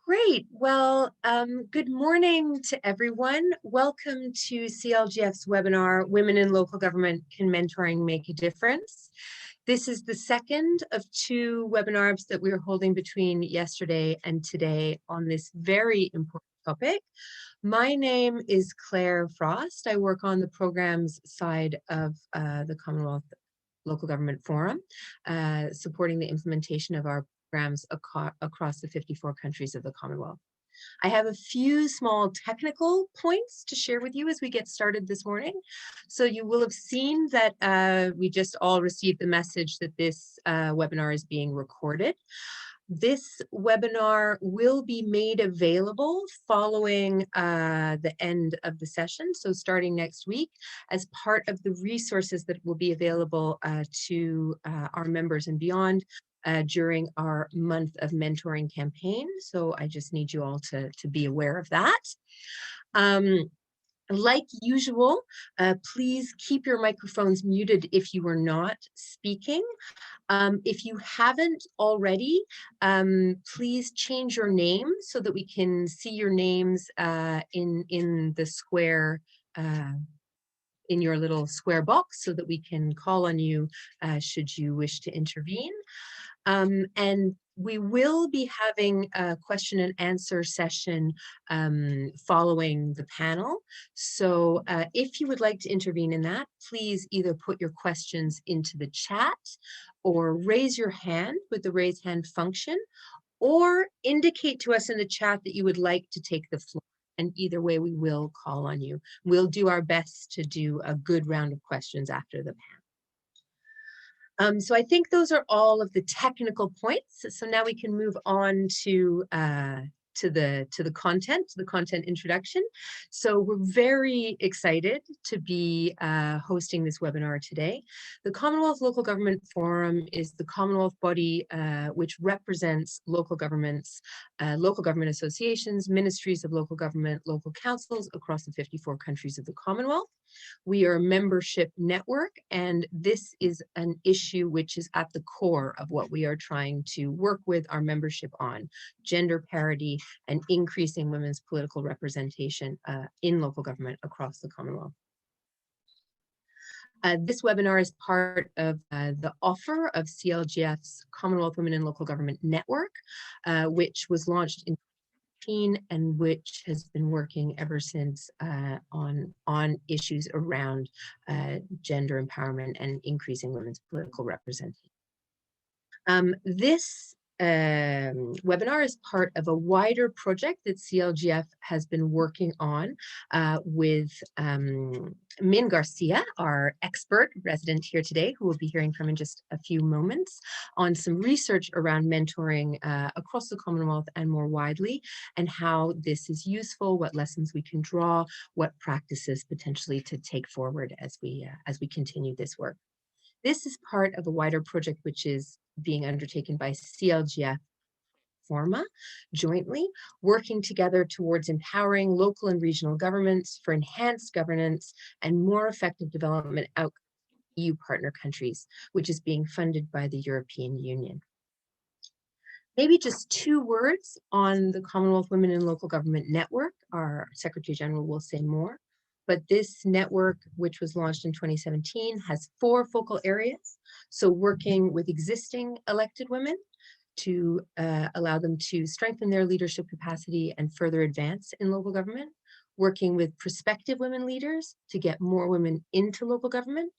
Great. Well, good morning to everyone. Welcome to CLGF's webinar, Women in Local Government Can Mentoring Make a Difference? This is the second of two webinars that we are holding between yesterday and today on this very important topic. My name is Claire Frost. I work on the programs side of the Commonwealth Local Government Forum, supporting the implementation of our programs across the 54 countries of the Commonwealth. I have a few small technical points to share with you as we get started this morning. So you will have seen that we just all received the message that this webinar is being recorded. This webinar will be made available following the end of the session, so starting next week, as part of the resources that will be available to our members and beyond during our month of mentoring campaign. So I just need you all to be aware of that. Like usual, please keep your microphones muted if you are not speaking. If you haven't already, please change your name so that we can see your names in the square, in your little square box, so that we can call on you should you wish to intervene. And we will be having a question and answer session following the panel. So if you would like to intervene in that, please either put your questions into the chat or raise your hand with the raise hand function, or indicate to us in the chat that you would like to take the floor. And either way, we will call on you. We'll do our best to do a good round of questions after the panel. So I think those are all of the technical points. So now we can move on to the content introduction. So we're very excited to be hosting this webinar today. The Commonwealth Local Government Forum is the Commonwealth body which represents local governments, local government associations, ministries of local government, local councils across the 54 countries of the Commonwealth. We are a membership network, and this is an issue which is at the core of what we are trying to work with our membership on: gender parity and increasing women's political representation in local government across the Commonwealth. This webinar is part of the offer of CLGF's Commonwealth Women in Local Government Network, which was launched in and which has been working ever since on issues around gender empowerment and increasing women's political representation. This webinar is part of a wider project that CLGF has been working on with Min Garcia, our expert resident here today, who we'll be hearing from in just a few moments, on some research around mentoring across the Commonwealth and more widely, and how this is useful, what lessons we can draw, what practices potentially to take forward as we continue this work. This is part of a wider project which is being undertaken by CLGF PLATFORMA jointly, working together towards empowering local and regional governments for enhanced governance and more effective development outcomes in EU partner countries, which is being funded by the European Union. Maybe just two words on the Commonwealth Women in Local Government Network. Our Secretary General will say more. But this network, which was launched in 2017, has 4 focal areas. So working with existing elected women to allow them to strengthen their leadership capacity and further advance in local government. Working with prospective women leaders to get more women into local government.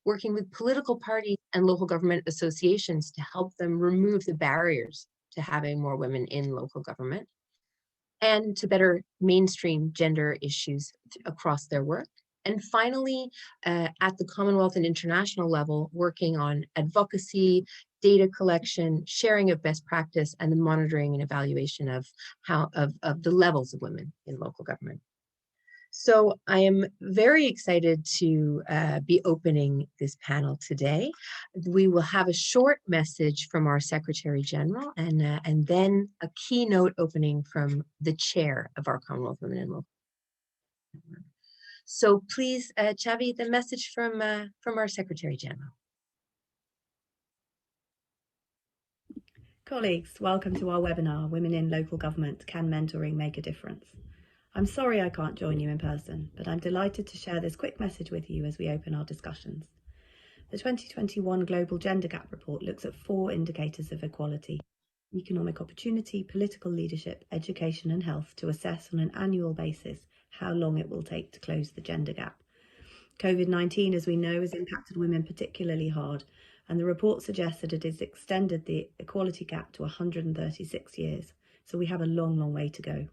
Working with political parties and local government associations to help them remove the barriers to having more women in local government, and to better mainstream gender issues across their work. And finally, at the Commonwealth and international level, working on advocacy, data collection, sharing of best practice, and the monitoring and evaluation of the levels of women in local government. So I am very excited to be opening this panel today. We will have a short message from our Secretary General and then a keynote opening from the chair of our Commonwealth Women in Local Government. So please, Chavi, the message from our Secretary General. Colleagues, welcome to our webinar, Women in Local Government, Can Mentoring Make a Difference? I'm sorry I can't join you in person, but I'm delighted to share this quick message with you as we open our discussions. The 2021 Global Gender Gap Report looks at 4 indicators of equality: economic opportunity, political leadership, education and health, to assess on an annual basis how long it will take to close the gender gap. COVID-19, as we know, has impacted women particularly hard, and the report suggests that it has extended the equality gap to 136 years, so we have a long, long way to go.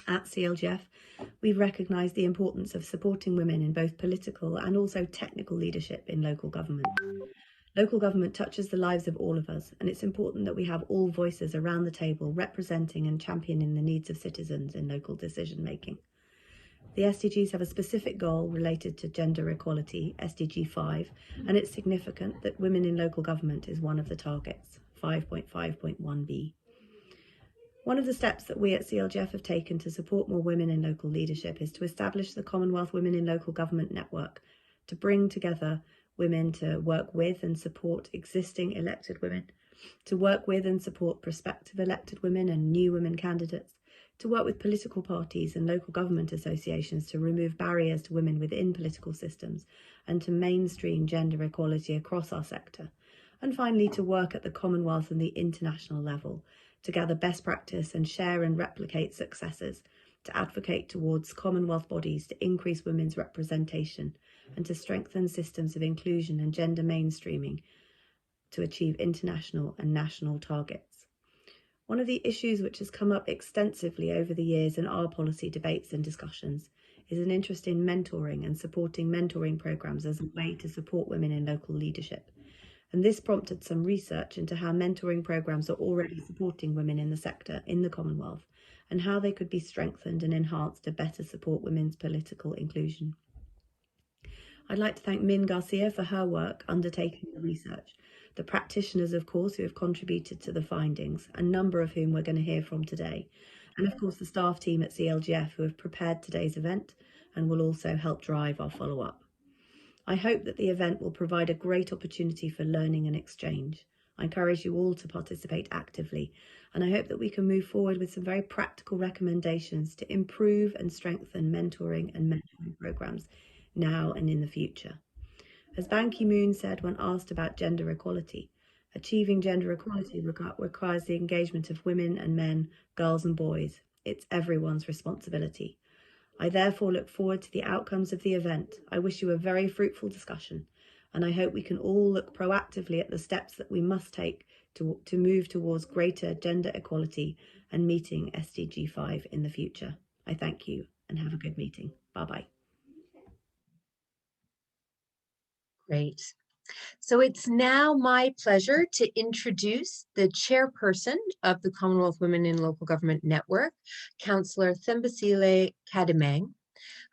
At CLGF, we've recognised the importance of supporting women in both political and also technical leadership in local government. Local government touches the lives of all of us, and it's important that we have all voices around the table representing and championing the needs of citizens in local decision making. The SDGs have a specific goal related to gender equality, SDG 5, and it's significant that women in local government is one of the targets, 5.5.1b. One of the steps that we at CLGF have taken to support more women in local leadership is to establish the Commonwealth Women in Local Government network to bring together women to work with and support existing elected women, to work with and support prospective elected women and new women candidates, to work with political parties and local government associations to remove barriers to women within political systems and to mainstream gender equality across our sector, and finally to work at the Commonwealth and the international level to gather best practice and share and replicate successes, to advocate towards Commonwealth bodies to increase women's representation and to strengthen systems of inclusion and gender mainstreaming to achieve international and national targets. One of the issues which has come up extensively over the years in our policy debates and discussions is an interest in mentoring and supporting mentoring programs as a way to support women in local leadership. And this prompted some research into how mentoring programs are already supporting women in the sector in the Commonwealth and how they could be strengthened and enhanced to better support women's political inclusion. I'd like to thank Min Garcia for her work undertaking the research, the practitioners, of course, who have contributed to the findings, a number of whom we're going to hear from today, and of course the staff team at CLGF who have prepared today's event and will also help drive our follow-up. I hope that the event will provide a great opportunity for learning and exchange. I encourage you all to participate actively, and I hope that we can move forward with some very practical recommendations to improve and strengthen mentoring and mentoring programs now and in the future. As Ban Ki-moon said when asked about gender equality, achieving gender equality requires the engagement of women and men, girls and boys. It's everyone's responsibility. I therefore look forward to the outcomes of the event. I wish you a very fruitful discussion, and I hope we can all look proactively at the steps that we must take to move towards greater gender equality and meeting SDG 5 in the future. I thank you and have a good meeting. Bye-bye. Great. So it's now my pleasure to introduce the chairperson of the Commonwealth Women in Local Government Network, Councillor Thembisile Kadimang,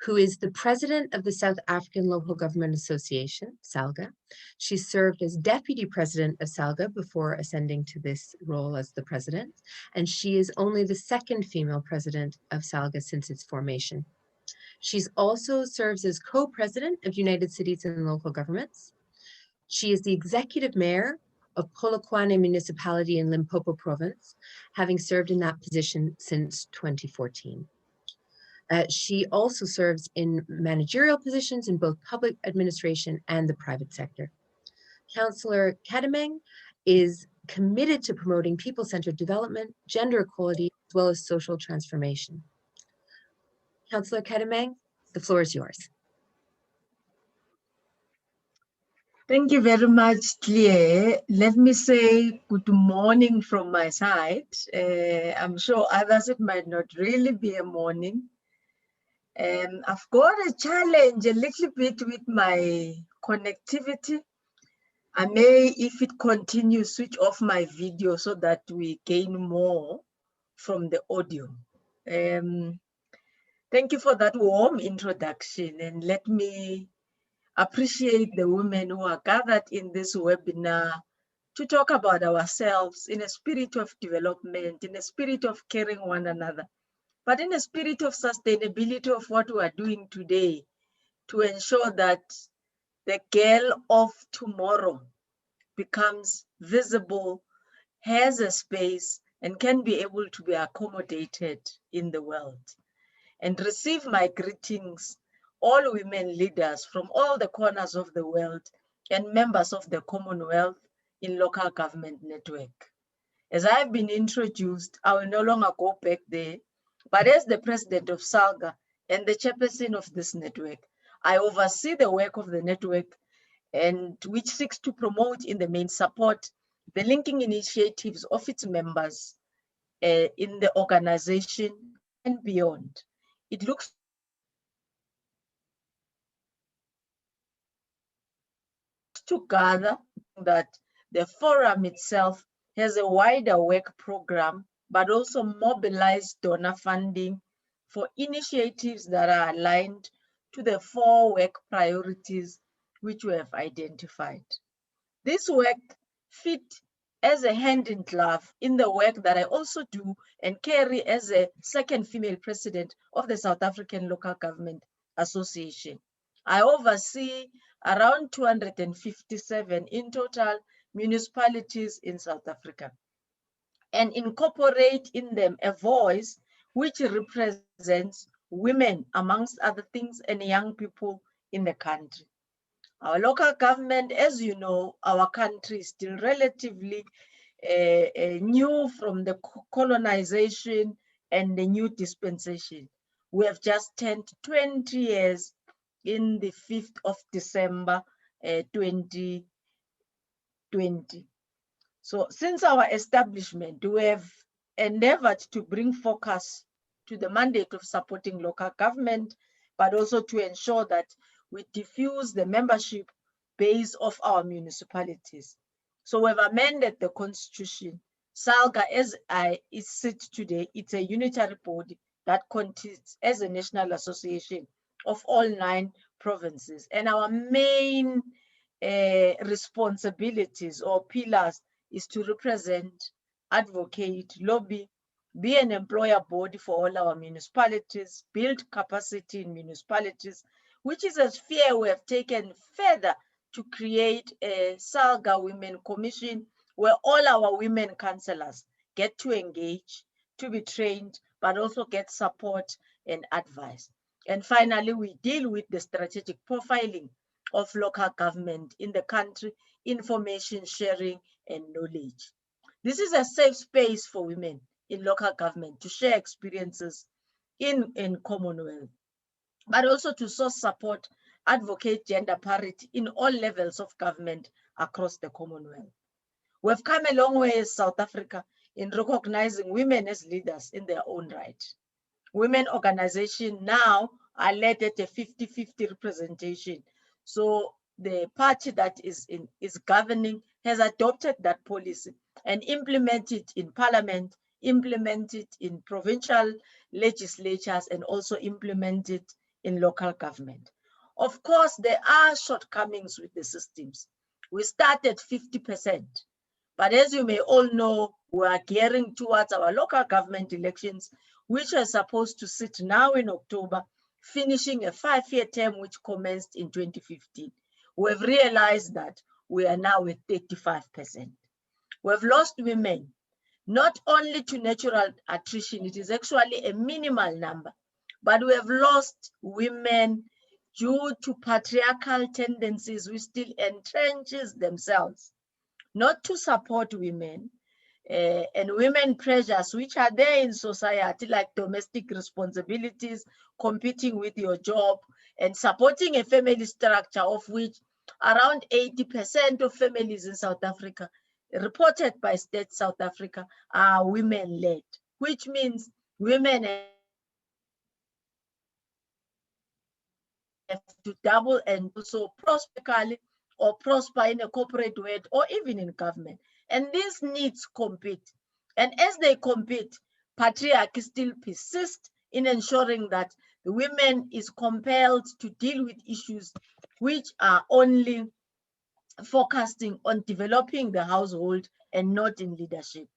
who is the president of the South African Local Government Association, SALGA. She served as deputy president of SALGA before ascending to this role as the president, and she is only the second female president of SALGA since its formation. She also serves as co-president of United Cities and Local Governments. She is the executive mayor of Polokwane Municipality in Limpopo Province, having served in that position since 2014. She also serves in managerial positions in both public administration and the private sector. Councillor Kadimang is committed to promoting people-centered development, gender equality, as well as social transformation. Councillor Kadimang, the floor is yours. Thank you very much, Claire. Let me say good morning from my side. I'm sure others, it might not really be a morning. I've got a challenge a little bit with my connectivity. I may, if it continues, switch off my video so that we gain more from the audio. Thank you for that warm introduction, and let me appreciate the women who are gathered in this webinar to talk about ourselves in a spirit of development, in a spirit of caring one another, but in a spirit of sustainability of what we are doing today to ensure that the girl of tomorrow becomes visible has a space and can be able to be accommodated in the world. And receive my greetings, all women leaders from all the corners of the world and members of the Commonwealth in local government network. As I've been introduced, I will no longer go back there, but as the president of SALGA and the chairperson of this network, I oversee the work of the network and which seeks to promote in the main support the linking initiatives of its members in the organization and beyond. It looks to gather that the forum itself has a wider work program, but also mobilize donor funding for initiatives that are aligned to the 4 work priorities which we have identified. This work fit as a hand in glove in the work that I also do and carry as a second female president of the South African Local Government Association. I oversee around 257 in total municipalities in South Africa and incorporate in them a voice which represents women, amongst other things, and young people in the country. Our local government, as you know, our country is still relatively new from the colonization and the new dispensation. We have just turned 20 years in the 5th of December 2020. So since our establishment, we have endeavored to bring focus to the mandate of supporting local government, but also to ensure that we diffuse the membership base of our municipalities. So we've amended the constitution. SALGA, as I sit today, it's a unitary body that consists as a national association of all 9 provinces. And our main responsibilities or pillars is to represent, advocate, lobby, be an employer body for all our municipalities, build capacity in municipalities, which is a sphere we have taken further to create a SALGA Women Commission where all our women councillors get to engage, to be trained, but also get support and advice. And finally, we deal with the strategic profiling of local government in the country, information sharing and knowledge. This is a safe space for women in local government to share experiences in Commonwealth, but also to source support, advocate gender parity in all levels of government across the Commonwealth. We've come a long way as South Africa in recognizing women as leaders in their own right. Women organizations now are led at a 50-50 representation. So the party that is governing has adopted that policy and implemented it in parliament, implemented it in provincial legislatures, and also implemented in local government. Of course, there are shortcomings with the systems. We started 50%, but as you may all know, we are gearing towards our local government elections, which are supposed to sit now in October, finishing a 5-year term which commenced in 2015. We've realized that we are now at 35%. We've lost women, not only to natural attrition, it is actually a minimal number, but we have lost women due to patriarchal tendencies which still entrenches themselves, not to support women, and women pressures which are there in society, like domestic responsibilities, competing with your job, and supporting a family structure of which around 80% of families in South Africa, reported by State South Africa, are women-led, which means women have to double and also prosperly or prosper in a corporate world or even in government. And these needs compete. And as they compete, patriarchy still persists in ensuring that the women is compelled to deal with issues which are only focusing on developing the household and not in leadership.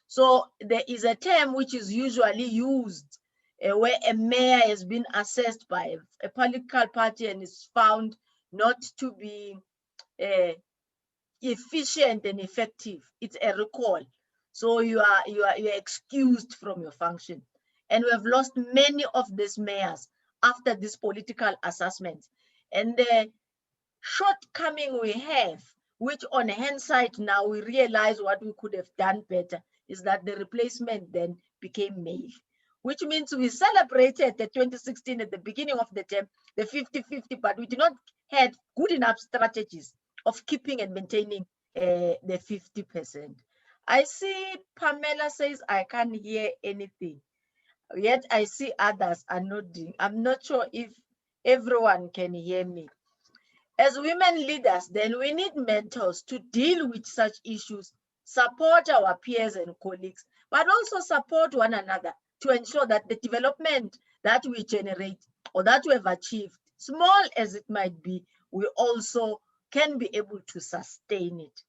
So there is a term which is usually used where a mayor has been assessed by a political party and is found not to be efficient and effective. It's a recall. So you are excused from your function. And we have lost many of these mayors after this political assessment. And the shortcoming we have, which on hindsight now we realize what we could have done better, is that the replacement then became male, which means we celebrated the 2016 at the beginning of the term, the 50-50, but we did not have good enough strategies of keeping and maintaining the 50%. I see Pamela says, I can't hear anything. Yet I see others are nodding. I'm not sure if everyone can hear me. As women leaders, then we need mentors to deal with such issues, support our peers and colleagues, but also support one another to ensure that the development that we generate or that we have achieved, small as it might be, we also can be able to sustain it.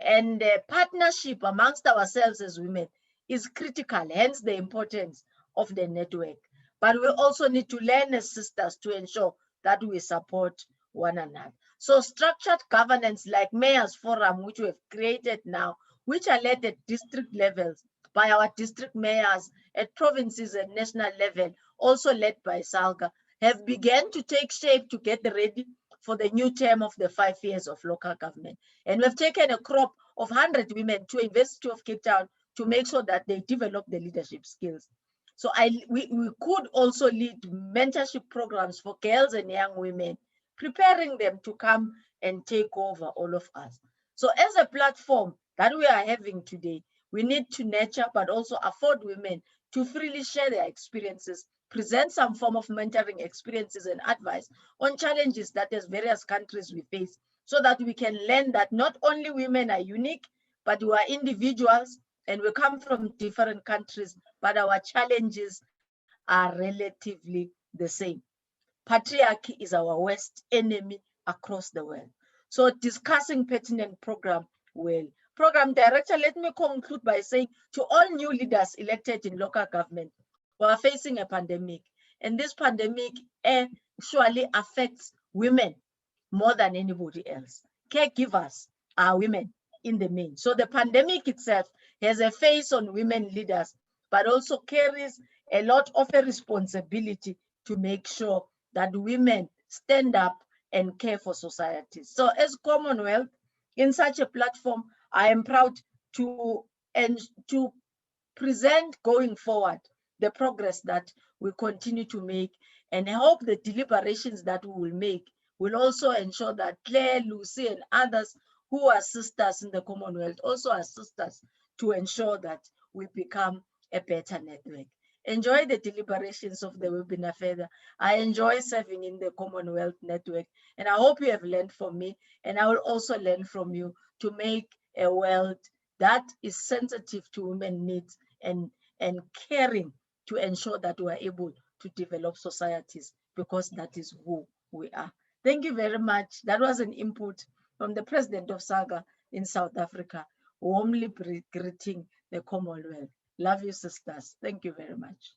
And partnership amongst ourselves as women is critical, hence the importance of the network. But we also need to learn as sisters to ensure that we support one another. So structured governance like Mayor's Forum, which we have created now, which are led at district levels by our district mayors, at provinces and national level, also led by SALGA, have begun to take shape to get ready for the new term of the 5 years of local government. And we've taken a crop of 100 women to University of Cape Town to make sure that they develop the leadership skills. So we could also lead mentorship programs for girls and young women, preparing them to come and take over all of us. So as a platform that we are having today, we need to nurture, but also afford women to freely share their experiences, present some form of mentoring experiences and advice on challenges that as various countries we face, so that we can learn that not only women are unique, but we are individuals and we come from different countries, but our challenges are relatively the same. Patriarchy is our worst enemy across the world. So discussing pertinent program well. Program director, let me conclude by saying to all new leaders elected in local government, we are facing a pandemic, and this pandemic actually affects women more than anybody else. Caregivers are women in the main. So the pandemic itself has a face on women leaders, but also carries a lot of a responsibility to make sure that women stand up and care for society. So as Commonwealth, in such a platform, I am proud to present going forward the progress that we continue to make, and I hope the deliberations that we will make will also ensure that Claire, Lucy, and others who are sisters in the Commonwealth also assist us to ensure that we become a better network. Enjoy the deliberations of the webinar further. I enjoy serving in the Commonwealth network, and I hope you have learned from me, and I will also learn from you to make a world that is sensitive to women's needs and caring to ensure that we are able to develop societies, because that is who we are. Thank you very much. That was an input from the President of SAGA in South Africa, warmly greeting the Commonwealth. Love you, sisters. Thank you very much.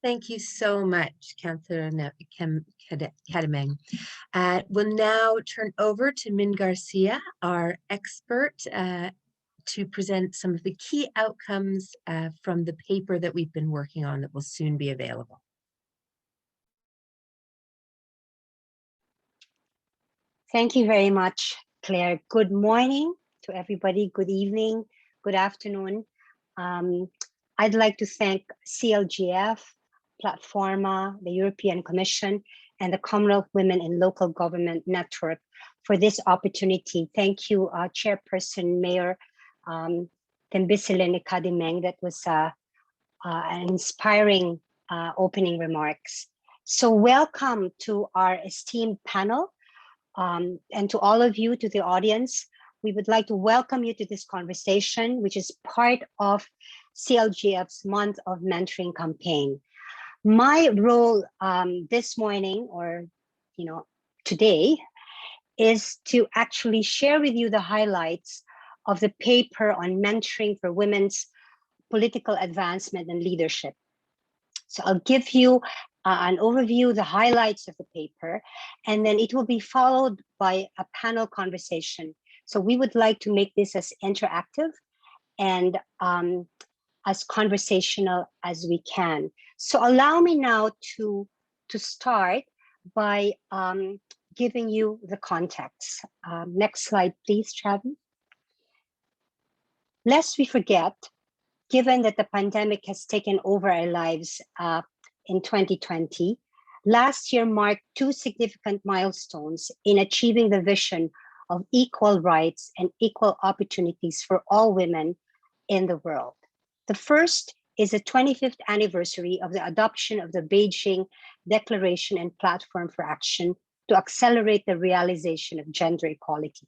Thank you so much, Councillor Kadimeng. We'll now turn over to Min Garcia, our expert, to present some of the key outcomes from the paper that we've been working on that will soon be available. Thank you very much, Claire. Good morning to everybody. Good evening, good afternoon. I'd like to thank CLGF, PLATFORMA, the European Commission, and the Commonwealth Women in Local Government Network for this opportunity. Thank you, Chairperson, Mayor Tembisile Nakayanja. That was an inspiring opening remarks. So welcome to our esteemed panel. And to all of you, to the audience, we would like to welcome you to this conversation, which is part of CLGF's Month of Mentoring campaign. My role this morning, or today, is to actually share with you the highlights of the paper on mentoring for women's political advancement and leadership. So I'll give you an overview, the highlights of the paper, and then it will be followed by a panel conversation So we would like to make this as interactive and as conversational as we can. So allow me now to start by giving you the context. Next slide, please, Travis. Lest we forget, given that the pandemic has taken over our lives in 2020, last year marked two significant milestones in achieving the vision of equal rights and equal opportunities for all women in the world. The first is the 25th anniversary of the adoption of the Beijing Declaration and Platform for Action to accelerate the realization of gender equality.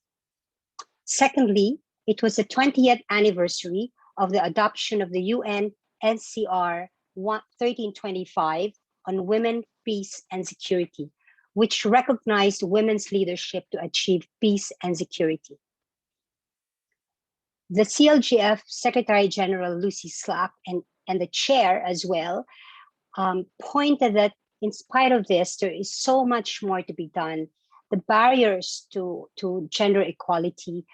Secondly, it was the 20th anniversary of the adoption of the UN NCR 1325 on women, peace, and security, which recognized women's leadership to achieve peace and security. The CLGF Secretary General Lucy Slack and the chair as well pointed that in spite of this, there is so much more to be done. The barriers to gender equality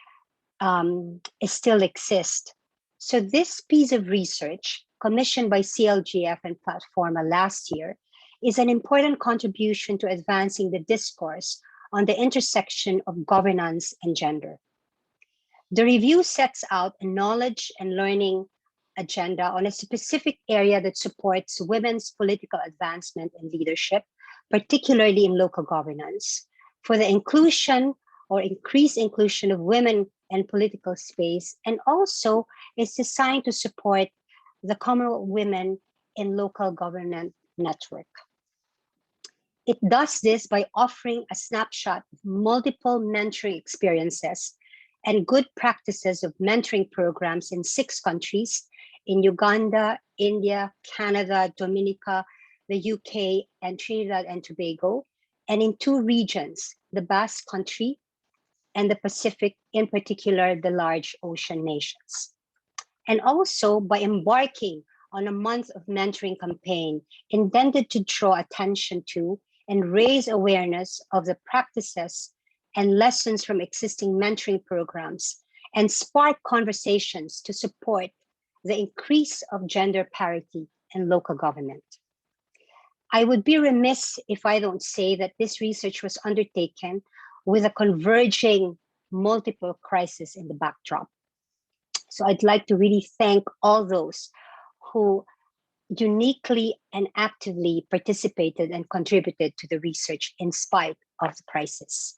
still exist. So this piece of research commissioned by CLGF and PLATFORMA last year is an important contribution to advancing the discourse on the intersection of governance and gender. The review sets out a knowledge and learning agenda on a specific area that supports women's political advancement and leadership, particularly in local governance, for the inclusion or increased inclusion of women in political space, and also is designed to support the Commonwealth Women in Local Government Network. It does this by offering a snapshot of multiple mentoring experiences and good practices of mentoring programs in 6 countries, in Uganda, India, Canada, Dominica, the UK, and Trinidad and Tobago, and in 2 regions, the Basque Country and the Pacific, in particular, the large ocean nations. And also by embarking on a month of mentoring campaign intended to draw attention to and raise awareness of the practices and lessons from existing mentoring programs and spark conversations to support the increase of gender parity in local government. I would be remiss if I don't say that this research was undertaken with a converging multiple crises in the backdrop. So I'd like to really thank all those who uniquely and actively participated and contributed to the research in spite of the crisis.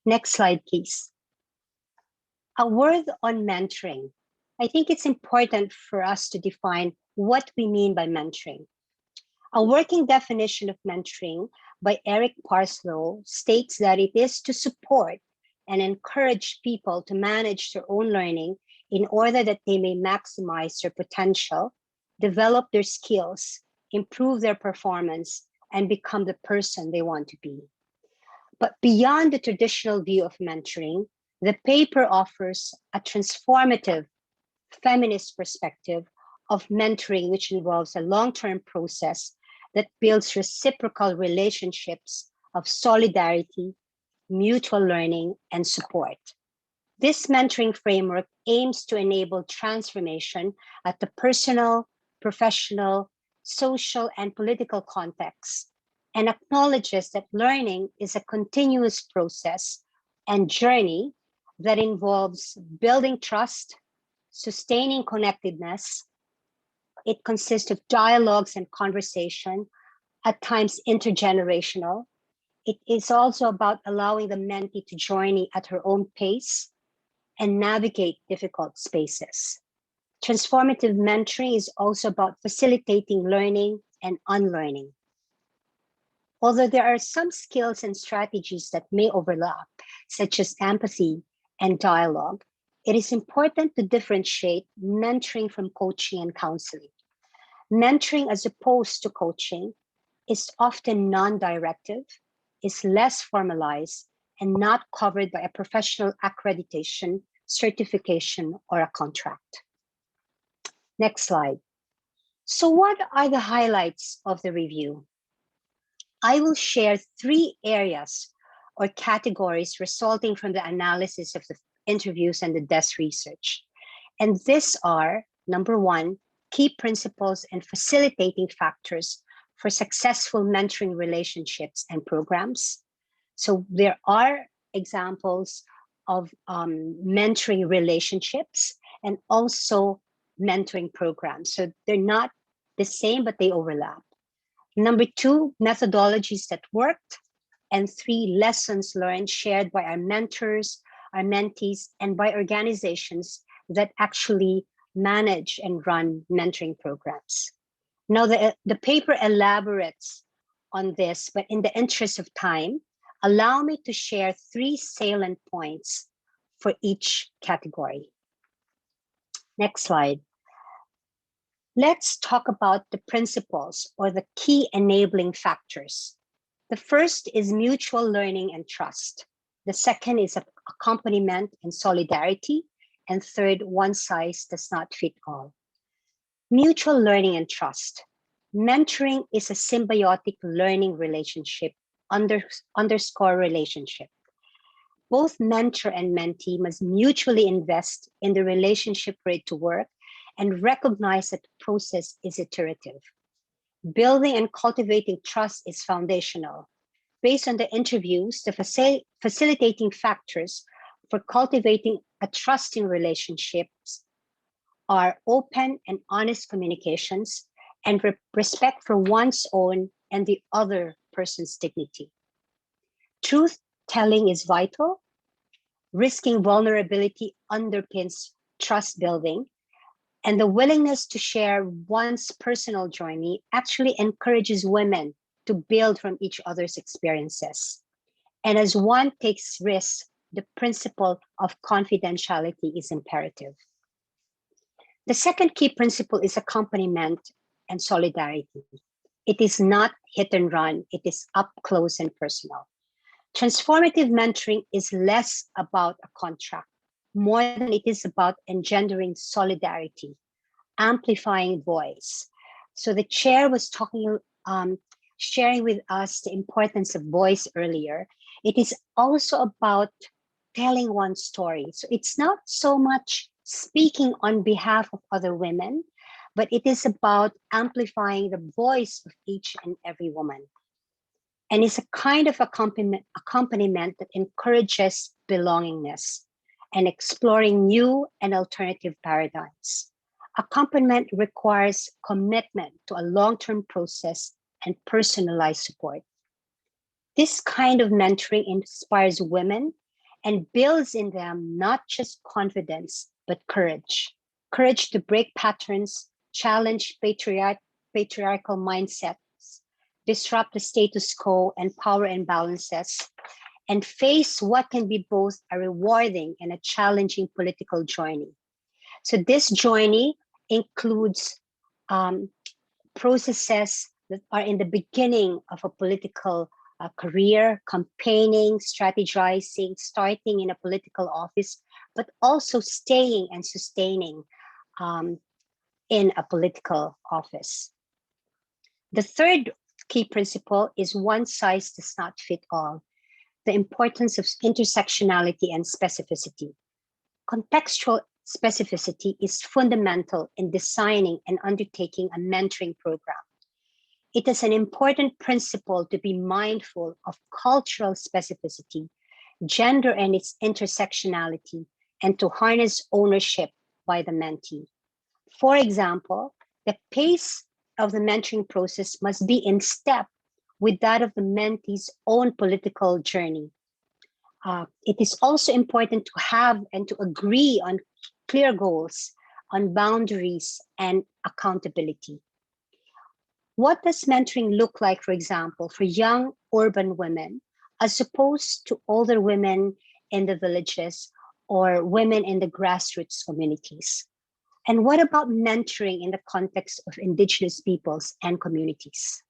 Next slide, please. A word on mentoring. I think it's important for us to define what we mean by mentoring. A working definition of mentoring by Eric Parslow states that it is to support and encourage people to manage their own learning in order that they may maximize their potential, develop their skills, improve their performance, and become the person they want to be. But beyond the traditional view of mentoring, the paper offers a transformative feminist perspective of mentoring, which involves a long-term process that builds reciprocal relationships of solidarity, mutual learning, and support. This mentoring framework aims to enable transformation at the personal, professional, social, and political contexts, and acknowledges that learning is a continuous process and journey that involves building trust, sustaining connectedness. It consists of dialogues and conversation, at times intergenerational. It is also about allowing the mentee to journey at her own pace and navigate difficult spaces. Transformative mentoring is also about facilitating learning and unlearning. Although there are some skills and strategies that may overlap, such as empathy and dialogue, it is important to differentiate mentoring from coaching and counseling. Mentoring, as opposed to coaching, is often non-directive, is less formalized, and not covered by a professional accreditation, certification, or a contract. Next slide. So what are the highlights of the review? I will share 3 areas or categories resulting from the analysis interviews, and the desk research. And these are, number one, key principles and facilitating factors for successful mentoring relationships and programs. So there are examples of mentoring relationships and also mentoring programs. So they're not the same, but they overlap. Number two, methodologies that worked. And three, lessons learned shared by our mentors, our mentees, and by organizations that actually manage and run mentoring programs. Now, the paper elaborates on this, but in the interest of time, allow me to share 3 salient points for each category. Next slide. Let's talk about the principles or the key enabling factors. The first is mutual learning and trust. The second is accompaniment and solidarity. And third, one size does not fit all. Mutual learning and trust. Mentoring is a symbiotic learning relationship, underscore relationship. Both mentor and mentee must mutually invest in the relationship for it to work and recognize that the process is iterative. Building and cultivating trust is foundational. Based on the interviews, the facilitating factors for cultivating a trusting relationships are open and honest communications and respect for one's own and the other person's dignity. Truth telling is vital. Risking vulnerability underpins trust building, and the willingness to share one's personal journey actually encourages women to build from each other's experiences. And as one takes risks, the principle of confidentiality is imperative. The second key principle is accompaniment and solidarity. It is not hit and run, it is up close and personal. Transformative mentoring is less about a contract, more than it is about engendering solidarity, amplifying voice. So the chair was talking, sharing with us the importance of voice earlier. It is also about telling one story. So it's not so much speaking on behalf of other women, but it is about amplifying the voice of each and every woman. And it's a kind of accompaniment that encourages belongingness and exploring new and alternative paradigms. Accompaniment requires commitment to a long-term process and personalized support. This kind of mentoring inspires women and builds in them not just confidence, but courage. Courage to break patterns, challenge patriarchal mindsets, disrupt the status quo and power imbalances, and face what can be both a rewarding and a challenging political journey. So this journey includes processes that are in the beginning of a political career, campaigning, strategizing, starting in a political office, but also staying and sustaining in a political office. The third key principle is one size does not fit all. The importance of intersectionality and specificity. Contextual specificity is fundamental in designing and undertaking a mentoring program. It is an important principle to be mindful of cultural specificity, gender and its intersectionality, and to harness ownership by the mentee. For example, the pace of the mentoring process must be in step with that of the mentee's own political journey. It is also important to have and to agree on clear goals, on boundaries and accountability. What does mentoring look like, for example, for young urban women, as opposed to older women in the villages or women in the grassroots communities? And what about mentoring in the context of Indigenous peoples and communities?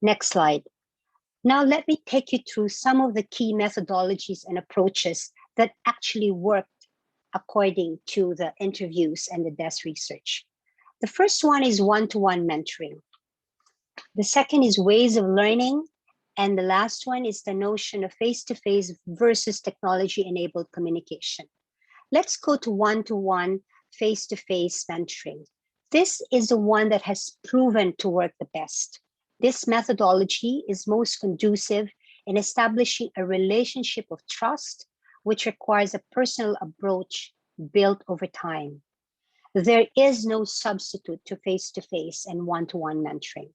Next slide. Now let me take you through some of the key methodologies and approaches that actually worked according to the interviews and the desk research. The first one is one-to-one mentoring. The second is ways of learning And the last one is the notion of face-to-face versus technology-enabled communication. Let's go to one-to-one, face-to-face mentoring. This is the one that has proven to work the best. This methodology is most conducive in establishing a relationship of trust, which requires a personal approach built over time. There is no substitute to face-to-face and one-to-one mentoring.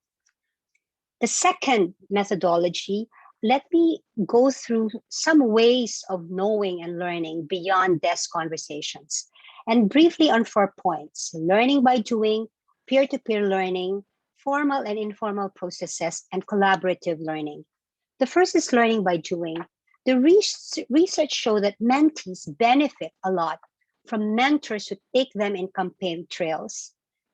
The second methodology, let me go through some ways of knowing and learning beyond desk conversations. And briefly on 4 points: learning by doing, peer-to-peer learning, formal and informal processes, and collaborative learning. The first is learning by doing. The research shows that mentees benefit a lot from mentors who take them in campaign trails,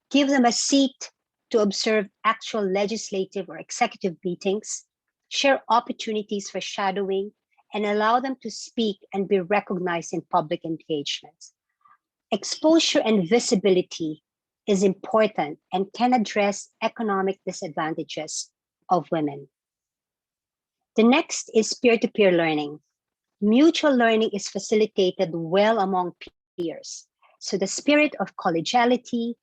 give them a seat to observe actual legislative or executive meetings, share opportunities for shadowing, and allow them to speak and be recognized in public engagements. Exposure and visibility is important and can address economic disadvantages of women. The next is peer-to-peer learning. Mutual learning is facilitated well among peers. So the spirit of collegiality,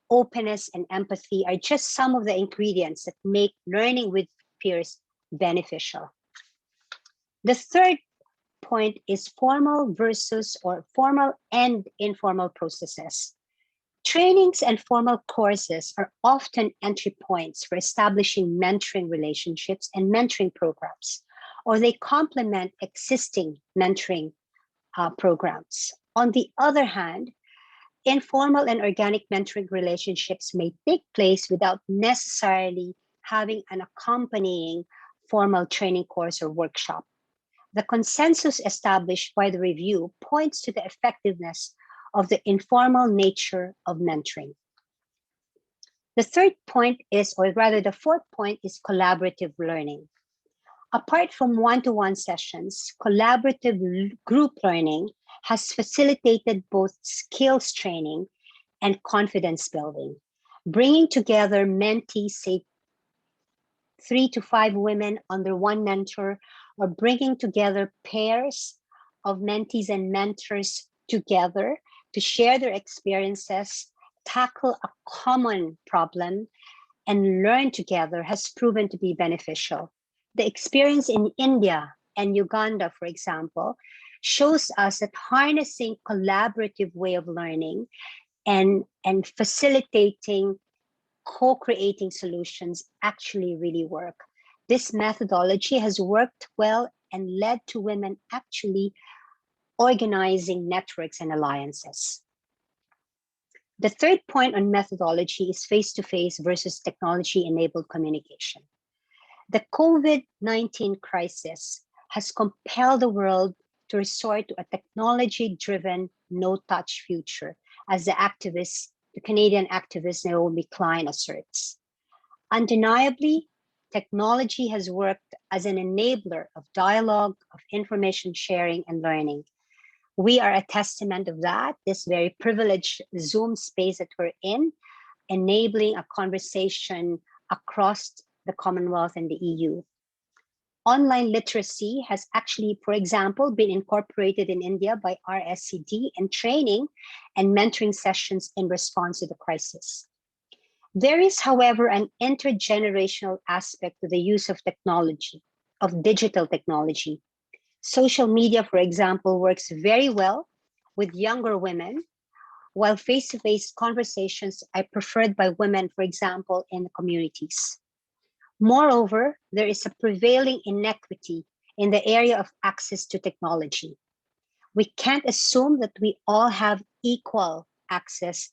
openness, and empathy are just some of the ingredients that make learning with peers beneficial. The third point is formal versus or formal and informal processes. Trainings and formal courses are often entry points for establishing mentoring relationships and mentoring programs, or they complement existing mentoring programs. On the other hand, informal and organic mentoring relationships may take place without necessarily having an accompanying formal training course or workshop. The consensus established by the review points to the effectiveness of the informal nature of mentoring. The third point is, or rather the fourth point, is collaborative learning. Apart from one-to-one sessions, collaborative group learning has facilitated both skills training and confidence building, bringing together mentees, say 3 to 5 women under one mentor, or bringing together pairs of mentees and mentors together to share their experiences, tackle a common problem, and learn together has proven to be beneficial. The experience in India and Uganda, for example, shows us that harnessing collaborative way of learning and facilitating co-creating solutions actually really work. This methodology has worked well and led to women actually organizing networks and alliances. The third point on methodology is face-to-face versus technology-enabled communication. The COVID-19 crisis has compelled the world to resort to a technology-driven, no-touch future, as the Canadian activist Naomi Klein asserts. Undeniably, technology has worked as an enabler of dialogue, of information sharing and learning. We are a testament of that, this very privileged Zoom space that we're in, enabling a conversation across the Commonwealth and the EU. Online literacy has actually, for example, been incorporated in India by RSCD in training and mentoring sessions in response to the crisis. There is, however, an intergenerational aspect to the use of technology, of digital technology. Social media, for example, works very well with younger women, while face-to-face conversations are preferred by women, for example, in the communities. Moreover, there is a prevailing inequity in the area of access to technology. We can't assume that we all have equal access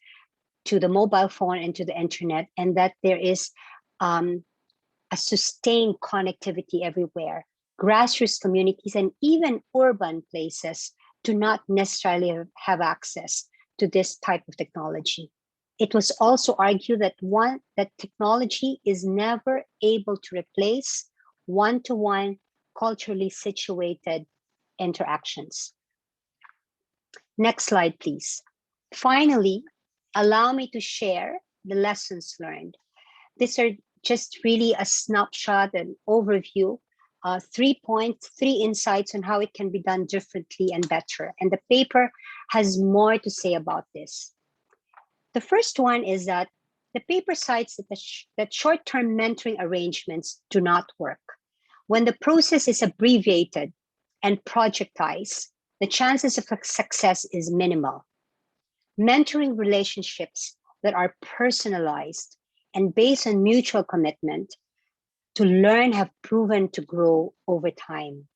to the mobile phone and to the internet, and that there is a sustained connectivity everywhere. Grassroots communities and even urban places do not necessarily have access to this type of technology. It was also argued that technology is never able to replace one-to-one culturally situated interactions. Next slide, please. Finally, allow me to share the lessons learned. These are just really a snapshot and overview 3 points, 3 insights on how it can be done differently and better. And the paper has more to say about this. The first one is that the paper cites that short-term mentoring arrangements do not work. When the process is abbreviated and projectized, the chances of success is minimal. Mentoring relationships that are personalized and based on mutual commitment to learn have proven to grow over time.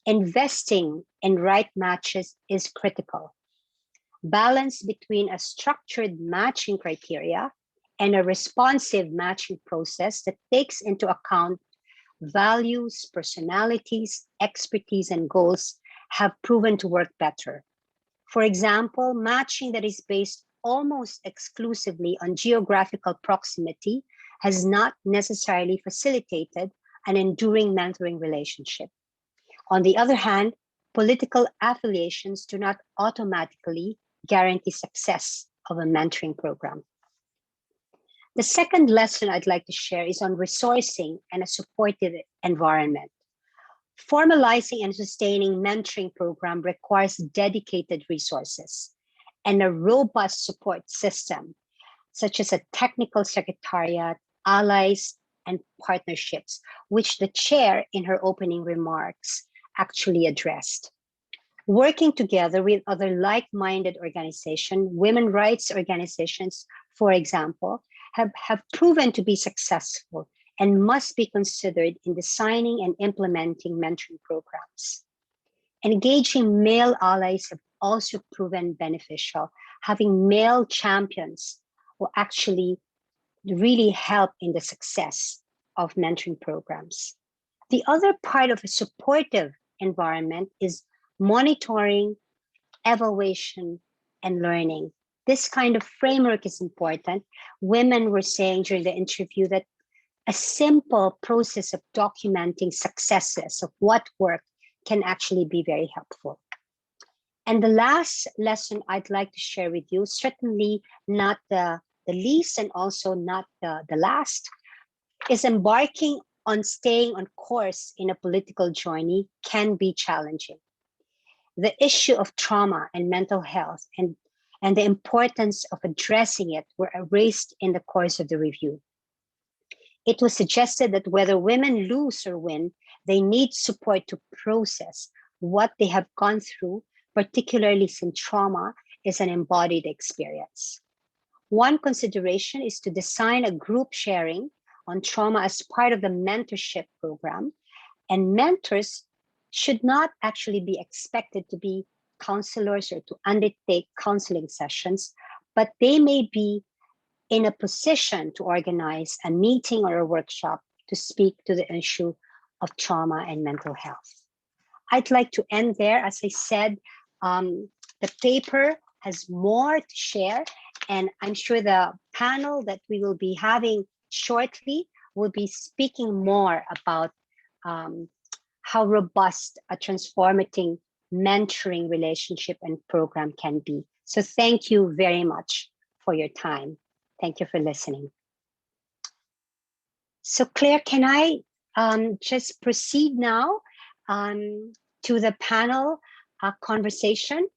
Investing in right matches is critical. Balance between a structured matching criteria and a responsive matching process that takes into account values, personalities, expertise, and goals have proven to work better. For example, matching that is based almost exclusively on geographical proximity has not necessarily facilitated an enduring mentoring relationship. On the other hand, political affiliations do not automatically guarantee success of a mentoring program. The second lesson I'd like to share is on resourcing and a supportive environment. Formalizing and sustaining mentoring program requires dedicated resources and a robust support system, such as a technical secretariat, allies, and partnerships, which the chair in her opening remarks actually addressed. Working together with other like-minded organizations, women rights organizations, for example, have proven to be successful and must be considered in designing and implementing mentoring programs. Engaging male allies have also proven beneficial. Having male champions will actually really help in the success of mentoring programs. The other part of a supportive environment is monitoring, evaluation, and learning. This kind of framework is important. Women were saying during the interview that a simple process of documenting successes of what worked can actually be very helpful. And the last lesson I'd like to share with you, certainly not the least and also not the last, is embarking on staying on course in a political journey can be challenging. The issue of trauma and mental health and the importance of addressing it were raised in the course of the review. It was suggested that whether women lose or win, they need support to process what they have gone through, particularly since trauma is an embodied experience. One consideration is to design a group sharing on trauma as part of the mentorship program, and mentors should not actually be expected to be counselors or to undertake counseling sessions, but they may be in a position to organize a meeting or a workshop to speak to the issue of trauma and mental health. I'd like to end there. As I said, the paper has more to share, and I'm sure the panel that we will be having shortly will be speaking more about how robust a transformative mentoring relationship and program can be. So thank you very much for your time. Thank you for listening. So Claire, can I just proceed now to the panel conversation?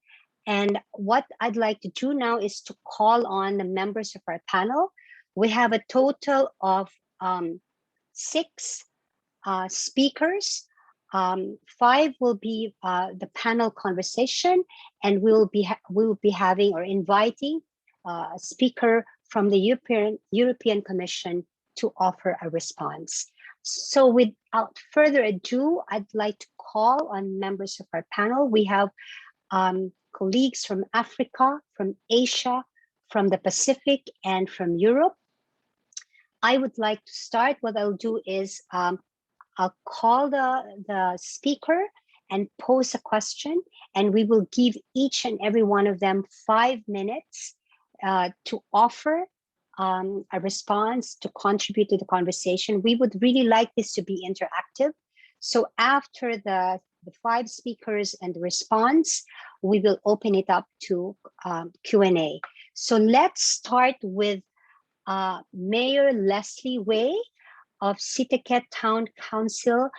And what I'd like to do now is to call on the members of our panel. We have a total of 6 speakers. 5 will be the panel conversation, and we will be having or inviting a speaker from the European Commission to offer a response. So without further ado, I'd like to call on members of our panel. We have colleagues from Africa, from Asia, from the Pacific, and from Europe. I would like to start. What I'll do is I'll call the speaker and pose a question, and we will give each and every one of them 5 minutes to offer a response, to contribute to the conversation. We would really like this to be interactive. So after the 5 speakers and the response, we will open it up to Q&A. So let's start with Mayor Leslie Way of Sitiket Town Council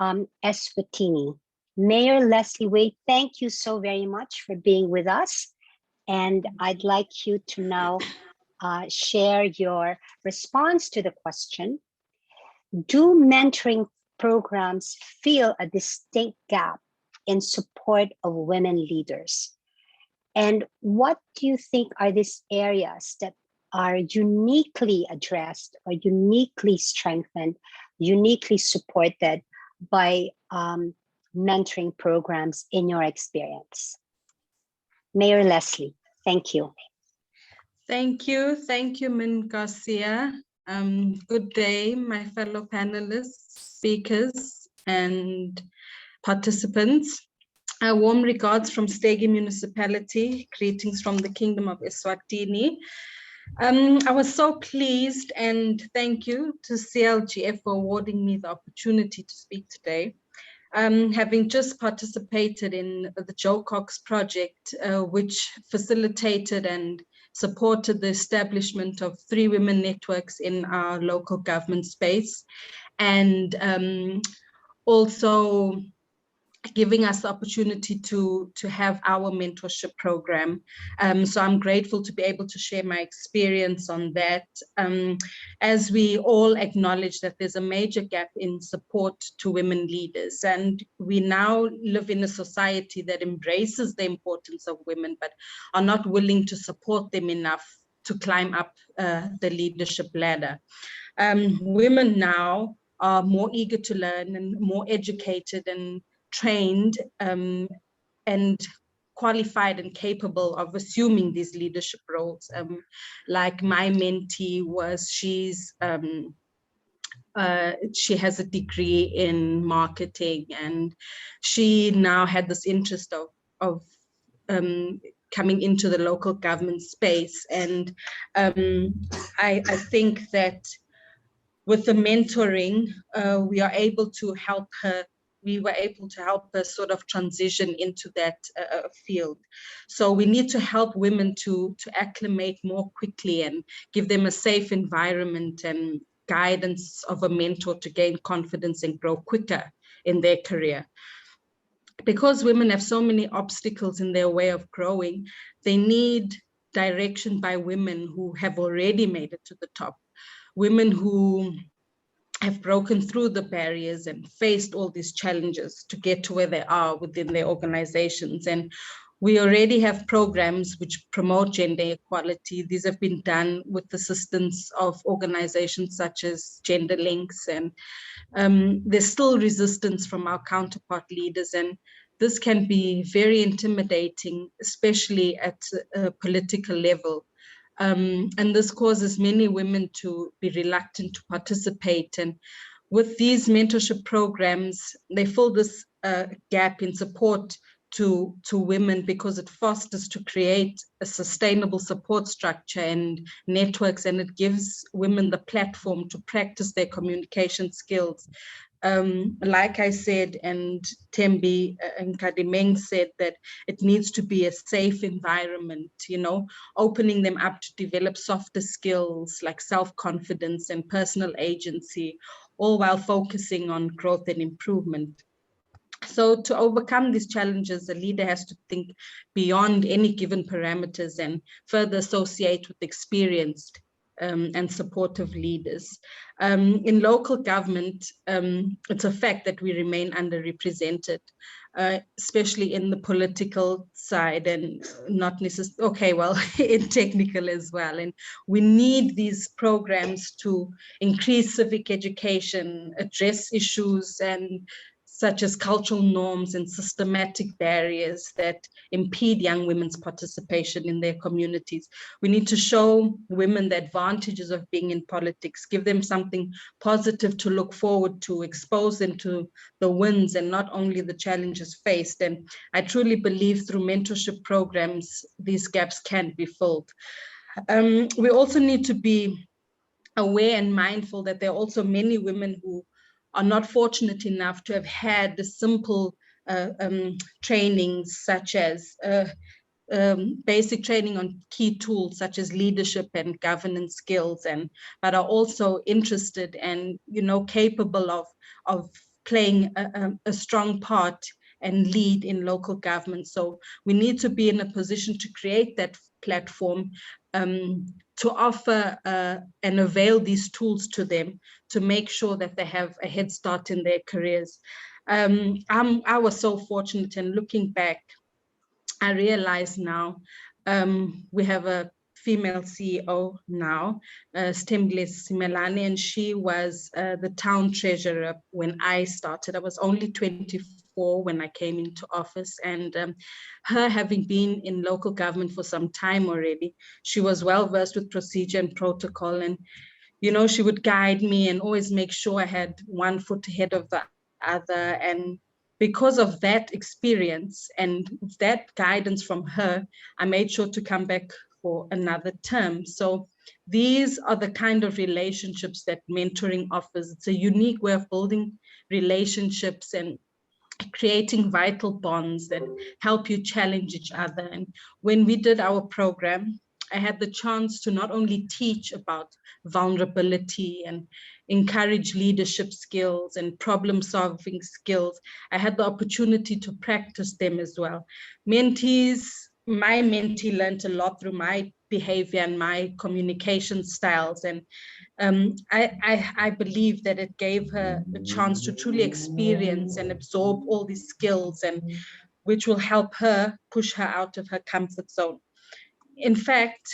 Eswatini. Mayor Leslie Wade, thank you so very much for being with us. And I'd like you to now share your response to the question. Do mentoring programs fill a distinct gap in support of women leaders? And what do you think are these areas that are uniquely addressed or uniquely strengthened, uniquely supported by mentoring programs in your experience? Mayor Leslie, thank you. Thank you, Min Garcia. Good day, my fellow panelists, speakers, and participants. Warm regards from Stegi Municipality, greetings from the Kingdom of Eswatini. I was so pleased, and thank you to CLGF for awarding me the opportunity to speak today. Having just participated in the Joe Cox project, which facilitated and supported the establishment of 3 women networks in our local government space, and also giving us the opportunity to have our mentorship program. So I'm grateful to be able to share my experience on that. As we all acknowledge that there's a major gap in support to women leaders, and we now live in a society that embraces the importance of women, but are not willing to support them enough to climb up the leadership ladder. Women now are more eager to learn and more educated and trained and qualified and capable of assuming these leadership roles. Like my mentee was, she has a degree in marketing, and she now had this interest of coming into the local government space. And I think that with the mentoring, we were able to help her sort of transition into that field. So we need to help women to acclimate more quickly and give them a safe environment and guidance of a mentor to gain confidence and grow quicker in their career. Because women have so many obstacles in their way of growing, they need direction by women who have already made it to the top. Women who have broken through the barriers and faced all these challenges to get to where they are within their organizations. And we already have programs which promote gender equality. These have been done with the assistance of organizations such as Gender Links, and there's still resistance from our counterpart leaders. And this can be very intimidating, especially at a political level. And this causes many women to be reluctant to participate. And with these mentorship programs, they fill this gap in support to women, because it fosters to create a sustainable support structure and networks, and it gives women the platform to practice their communication skills. Like I said, and Tembi and Kadimeng said, that it needs to be a safe environment, opening them up to develop softer skills like self-confidence and personal agency, all while focusing on growth and improvement. So to overcome these challenges, a leader has to think beyond any given parameters and further associate with experienced and supportive leaders. In local government, it's a fact that we remain underrepresented, especially in the political side, and not necessarily, in technical as well. And we need these programs to increase civic education, address issues such as cultural norms and systematic barriers that impede young women's participation in their communities. We need to show women the advantages of being in politics, give them something positive to look forward to, expose them to the wins and not only the challenges faced. And I truly believe through mentorship programs, these gaps can be filled. We also need to be aware and mindful that there are also many women who are not fortunate enough to have had the simple trainings, such as basic training on key tools such as leadership and governance skills, but are also interested and capable of playing a strong part and lead in local government. So we need to be in a position to create that platform, to offer and avail these tools to them to make sure that they have a head start in their careers. I was so fortunate, and looking back, I realize now we have a female CEO now, Stemble Simelane, and she was the town treasurer when I started. I was only 24 when I came into office, and her having been in local government for some time already, she was well versed with procedure and protocol, and she would guide me and always make sure I had one foot ahead of the other. And because of that experience and that guidance from her, I made sure to come back for another term. So these are the kind of relationships that mentoring offers. It's a unique way of building relationships and creating vital bonds that help you challenge each other. And when we did our program, I had the chance to not only teach about vulnerability and encourage leadership skills and problem-solving skills, I had the opportunity to practice them as well. My mentee learned a lot through my behavior and my communication styles. And I believe that it gave her a chance to truly experience and absorb all these skills, and which will help her push her out of her comfort zone. In fact,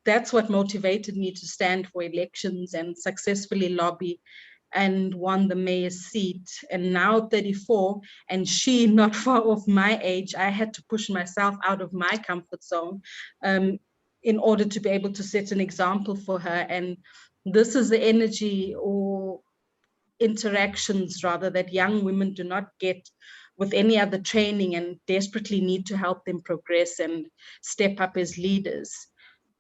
that's what motivated me to stand for elections and successfully lobby and won the mayor's seat. And now 34, and she not far off my age, I had to push myself out of my comfort zone in order to be able to set an example for her. And this is the energy or interactions rather that young women do not get with any other training, and desperately need to help them progress and step up as leaders.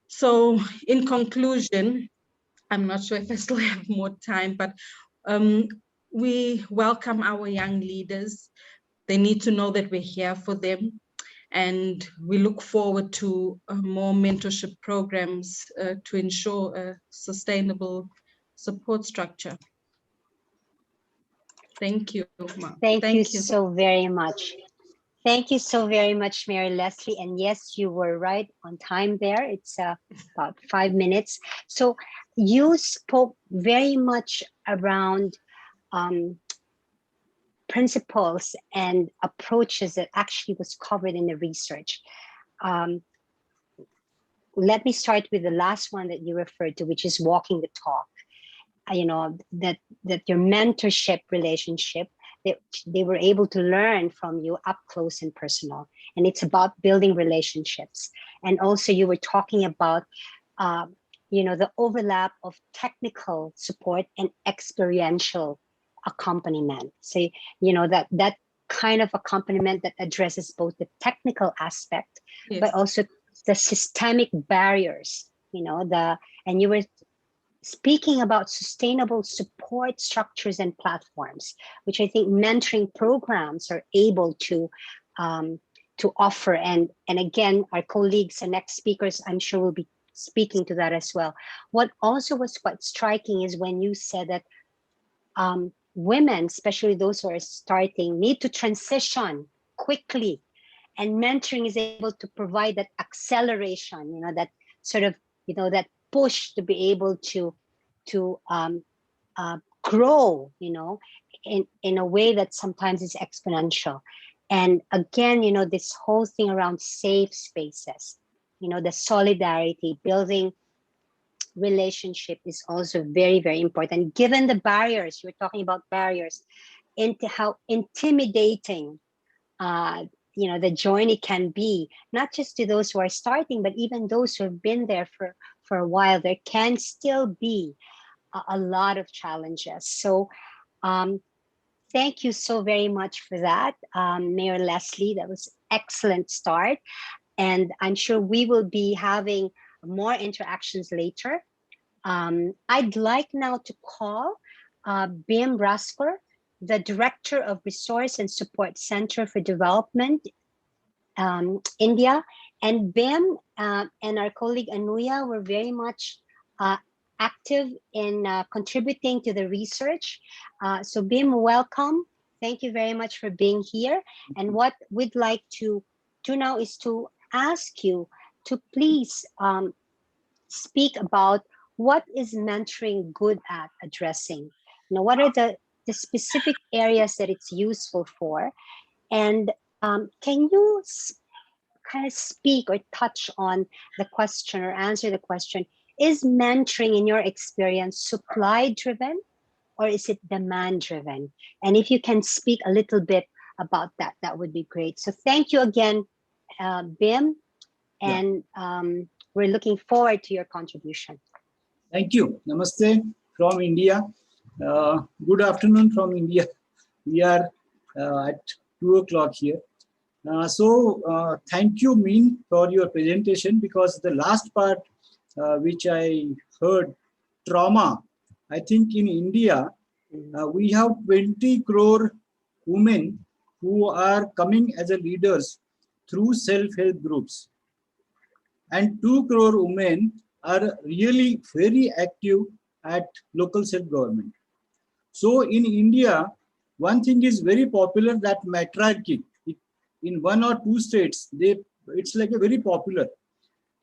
So in conclusion, I'm not sure if I still have more time, but we welcome our young leaders. They need to know that we're here for them. And we look forward to more mentorship programs to ensure a sustainable support structure. Thank you. Thank you so very much. Thank you so very much, Mayor Leslie. And yes, you were right on time there. It's about 5 minutes. So you spoke very much around principles and approaches that actually was covered in the research. Let me start with the last one that you referred to, which is walking the talk. That your mentorship relationship, they were able to learn from you up close and personal. And it's about building relationships. And also you were talking about, the overlap of technical support and experiential accompaniment. So, that kind of accompaniment that addresses both the technical aspect, yes, but also the systemic barriers, and you were speaking about sustainable support structures and platforms, which I think mentoring programs are able to offer. And again, our colleagues and next speakers, I'm sure, will be speaking to that as well. What also was quite striking is when you said that women, especially those who are starting, need to transition quickly. And mentoring is able to provide that acceleration, that sort of, that push to be able to grow, in a way that sometimes is exponential. And again, this whole thing around safe spaces, the solidarity, building relationship is also very, very important. Given the barriers, you were talking about barriers, into how intimidating the journey can be, not just to those who are starting, but even those who have been there for a while. There can still be a lot of challenges. So thank you so very much for that, Mayor Leslie. That was excellent start. And I'm sure we will be having more interactions later. I'd like now to call Bim Rasker, the Director of Resource and Support Center for Development, India. And Bim and our colleague Anuya were very much active in contributing to the research. So Bim, welcome. Thank you very much for being here. And what we'd like to do now is to ask you to please speak about what is mentoring good at addressing. What are the specific areas that it's useful for? And can you kind of speak or touch on the question or answer the question, is mentoring in your experience supply driven or is it demand driven? And if you can speak a little bit about that, that would be great. So thank you again, Bim, and we're looking forward to your contribution. Thank you. Namaste from India. Good afternoon from India. We are at 2 o'clock here. Thank you, Min, for your presentation, because the last part which I heard, trauma, I think in India, we have 20 crore women who are coming as a leaders through self-help groups. And 2 crore women are really very active at local self-government. So in India, one thing is very popular, that matriarchy. In 1 or 2 states, it's like a very popular.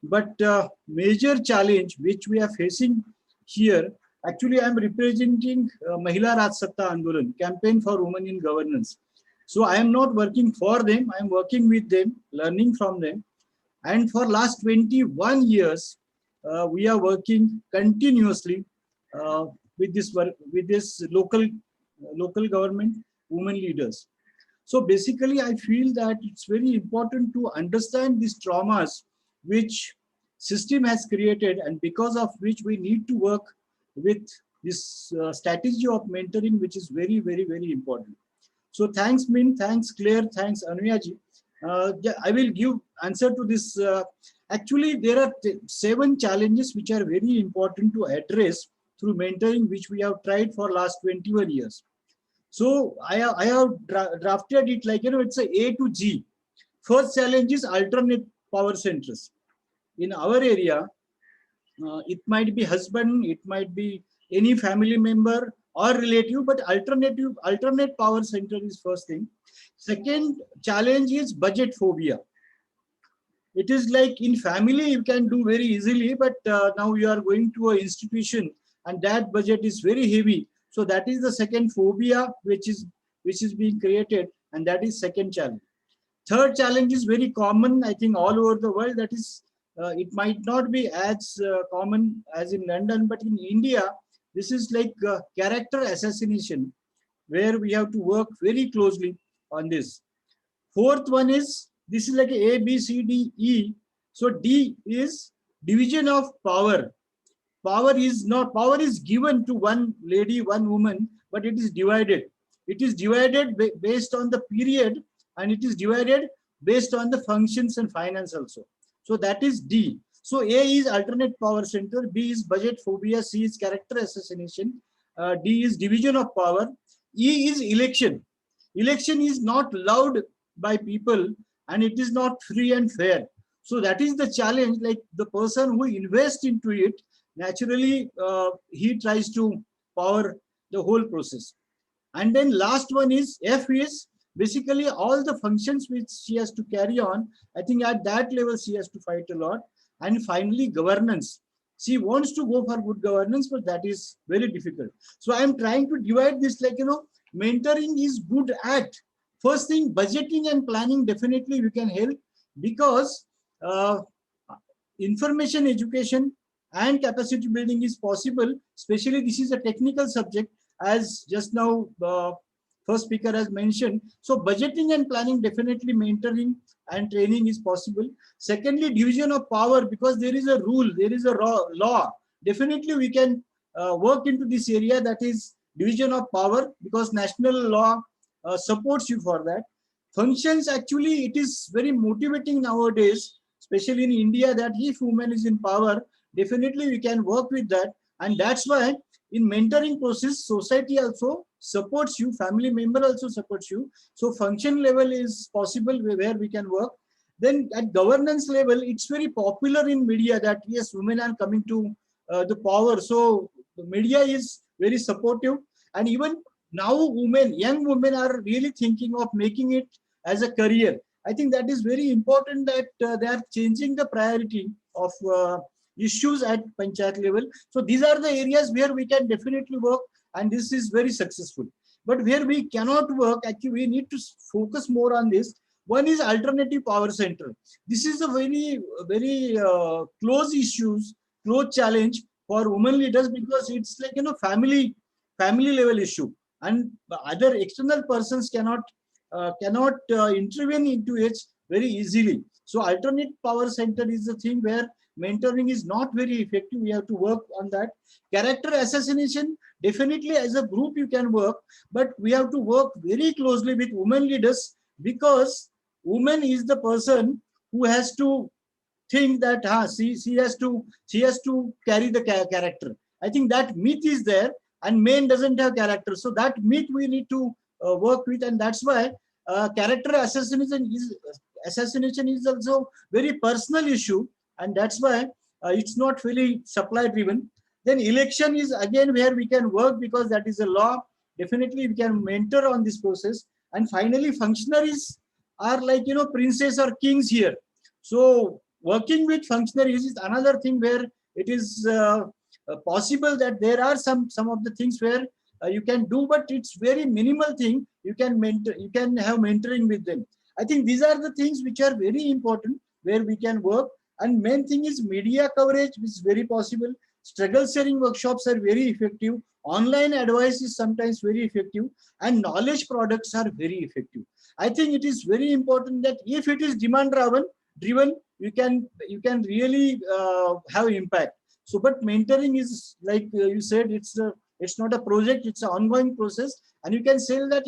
But major challenge which we are facing here, actually I'm representing Mahila Raj Satta Andolan, Campaign for Women in Governance. So I am not working for them, I am working with them, learning from them. And for last 21 years, we are working continuously with this local government women leaders. So basically, I feel that it's very important to understand these traumas which system has created, and because of which we need to work with this strategy of mentoring, which is very, very, very important. So thanks, Min, thanks, Claire, thanks, Anuyaji. I will give answer to this. Actually, there are 7 challenges which are very important to address through mentoring, which we have tried for last 21 years. So I have drafted it like, it's A to G. First challenge is alternate power centers. In our area, it might be husband, it might be any family member or relative, but alternate power center is first thing. Second challenge is budget phobia. It is like in family, you can do very easily, but now you are going to an institution and that budget is very heavy. So that is the second phobia which is being created, and that is second challenge. Third challenge is very common, I think, all over the world. That is, it might not be as common as in London, but in India, this is like character assassination, where we have to work very closely on this. Fourth one is, this is like A, B, C, D, E. So D is division of power. Power is given to one lady, one woman, but it is divided. It is divided based on the period, and it is divided based on the functions and finance also. So that is D. So A is alternate power center, B is budget phobia, C is character assassination, D is division of power, E is election. Election is not loved by people and it is not free and fair. So that is the challenge, like the person who invests into it, naturally, he tries to power the whole process. And then last one is F is basically all the functions which she has to carry on. I think at that level, she has to fight a lot. And finally, governance. She wants to go for good governance, but that is very difficult. So I'm trying to divide this, like, mentoring is good at. First thing, budgeting and planning, definitely we can help, because information education and capacity building is possible, especially this is a technical subject, as just now first speaker has mentioned. So budgeting and planning, definitely mentoring and training is possible. Secondly, division of power, because there is a rule, there is a law. Definitely we can work into this area, that is division of power, because national law supports you for that. Functions, actually it is very motivating nowadays, especially in India, that if woman is in power, definitely we can work with that. And that's why in mentoring process, society also supports you, family member also supports you. So function level is possible where we can work. Then at governance level, it's very popular in media that yes, women are coming to the power. So the media is very supportive, and even now young women are really thinking of making it as a career. I think that is very important that they are changing the priority of issues at panchayat level. So these are the areas where we can definitely work, and this is very successful. But where we cannot work, actually we need to focus more on this. One is alternative power center. This is a very close issues, close challenge for women leaders, because it's like, family level issue, and other external persons cannot intervene into it very easily. So alternate power center is the thing where mentoring is not very effective. We have to work on that. Character assassination, definitely as a group you can work, but we have to work very closely with women leaders, because woman is the person who has to think that she has to carry the character. I think that myth is there, and men doesn't have character. So that myth we need to work with, and that's why character assassination is also very personal issue, and that's why it's not really supply driven. Then election is again where we can work, because that is a law. Definitely we can mentor on this process. And finally, functionaries are like, princes or kings here. So working with functionaries is another thing where it is possible that there are some of the things where you can do, but it's very minimal thing. You can have mentoring with them. I think these are the things which are very important where we can work. And main thing is media coverage, which is very possible. Struggle sharing workshops are very effective. Online advice is sometimes very effective, and knowledge products are very effective. I think it is very important that if it is demand driven, you can really have impact. So, but mentoring is like you said, it's not a project; it's an ongoing process, and you can say that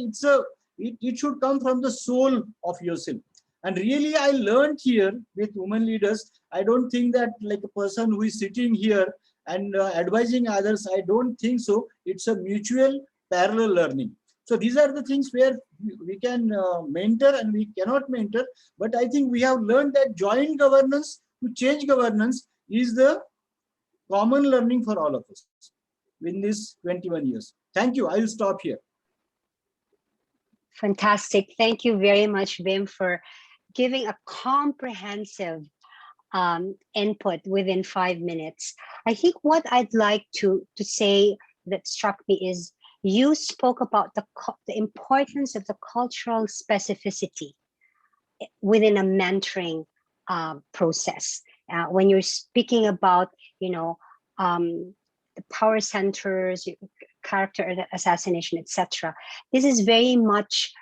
it should come from the soul of yourself. And really, I learned here with women leaders. I don't think that like a person who is sitting here and advising others, I don't think so. It's a mutual parallel learning. So these are the things where we can mentor and we cannot mentor. But I think we have learned that joint governance to change governance is the common learning for all of us in these 21 years. Thank you. I will stop here. Fantastic. Thank you very much, Bim, for giving a comprehensive input within 5 minutes. I think what I'd like to say that struck me is you spoke about the importance of the cultural specificity within a mentoring process. When you're speaking about, the power centers, character assassination, etc., this is very much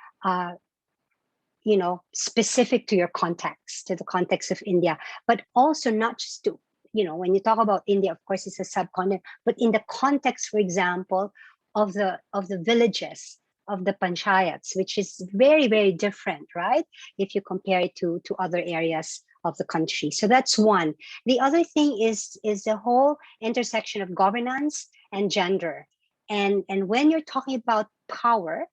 specific to your context, to the context of India, but also not just to, when you talk about India, of course, it's a subcontinent, but in the context, for example, of the villages, of the panchayats, which is very, very different, right? If you compare it to other areas of the country. So that's one. The other thing is the whole intersection of governance and gender. And when you're talking about power,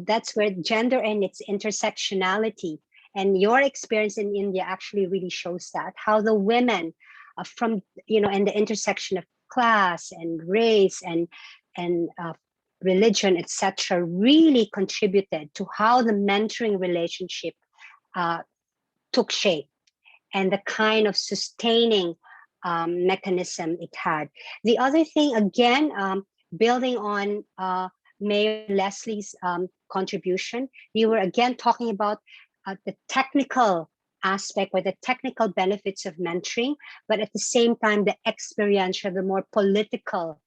that's where gender and its intersectionality, and your experience in India actually really shows that, how the women from, and the intersection of class and race and religion, etc., really contributed to how the mentoring relationship took shape and the kind of sustaining mechanism it had. The other thing, again, building on Mayor Leslie's contribution, you were again talking about the technical aspect or the technical benefits of mentoring, but at the same time, the experiential, the more political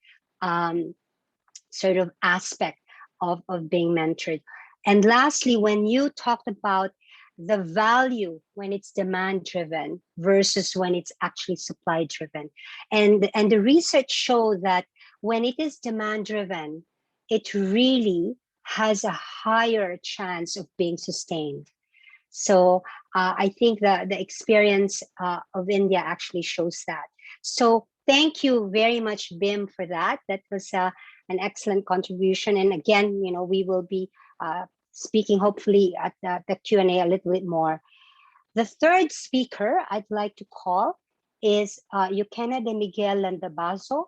sort of aspect of being mentored. And lastly, when you talked about the value when it's demand driven versus when it's actually supply driven, and the research showed that when it is demand driven, it really has a higher chance of being sustained. So I think the experience of India actually shows that. So thank you very much, Bim, for that. That was an excellent contribution. And again, we will be speaking hopefully at the Q&A a little bit more. The third speaker I'd like to call is Eukena de Miguel Landabazo,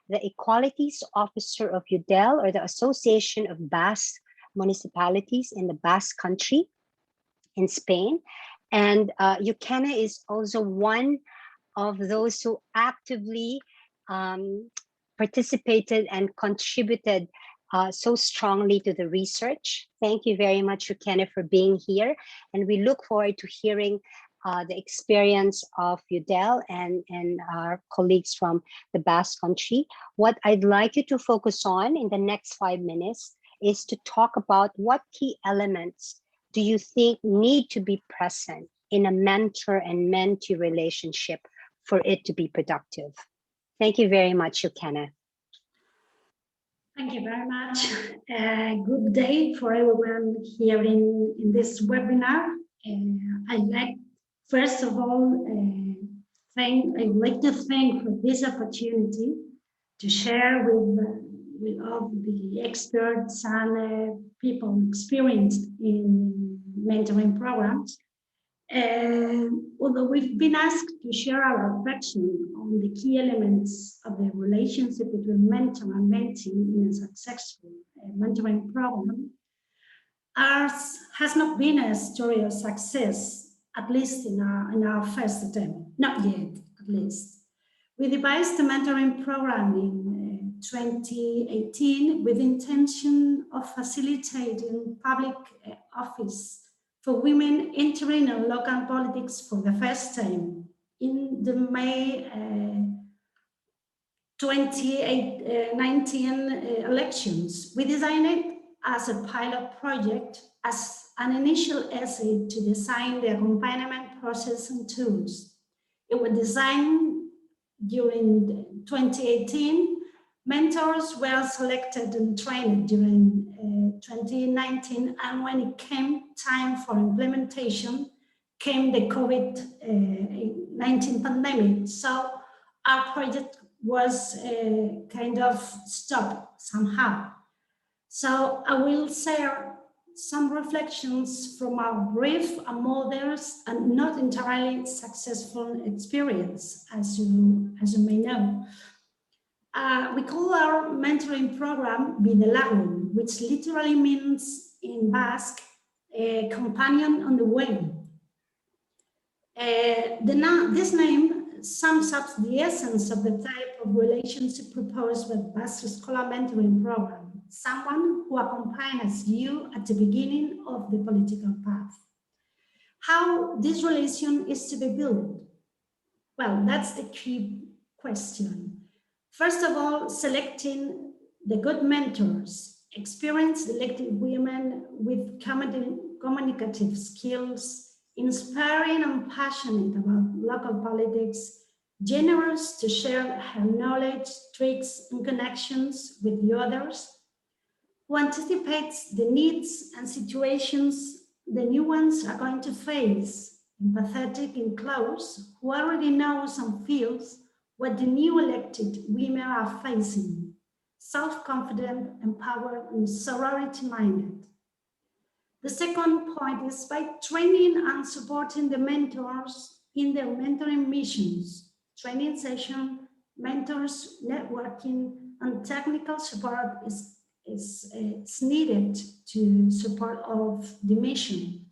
the Equalities Officer of UDEL, or the Association of Basque Municipalities in the Basque Country in Spain. And Eukena is also one of those who actively participated and contributed so strongly to the research. Thank you very much, Eukena, for being here. And we look forward to hearing the experience of UDEL and our colleagues from the Basque Country. What I'd like you to focus on in the next 5 minutes is to talk about what key elements do you think need to be present in a mentor and mentee relationship for it to be productive. Thank you very much, Eukena. Thank you very much. Good day for everyone here in this webinar. I'd like, first of all, I'd like to thank for this opportunity to share with all the experts and people experienced in mentoring programs. Although we've been asked to share our reflection on the key elements of the relationship between mentor and mentee in a successful mentoring program, ours has not been a story of success, at least in our first attempt, not yet, at least. We devised the mentoring program in 2018 with the intention of facilitating public office for women entering in local politics for the first time. In the May 2019 elections, we designed it as a pilot project, as an initial essay to design the accompaniment process and tools. It was designed during 2018. Mentors were selected and trained during 2019, and when it came time for implementation, came the COVID-19 pandemic. So our project was kind of stopped somehow. So I will share some reflections from our brief and modest and not entirely successful experience, as you may know. We call our mentoring program Bidelagun, which literally means in Basque, a companion on the way. This name sums up the essence of the type of relationship proposed by Basque Scholar Mentoring Program, someone who accompanies you at the beginning of the political path. How this relation is to be built? Well, that's the key question. First of all, selecting the good mentors, experienced elected women with communicative skills, inspiring and passionate about local politics, generous to share her knowledge, tricks, and connections with the others, who anticipates the needs and situations the new ones are going to face, empathetic and close, who already knows and feels what the new elected women are facing, self-confident, empowered, and sorority-minded. The second point is by training and supporting the mentors in their mentoring missions, training session, mentors, networking, and technical support is needed to support of the mission.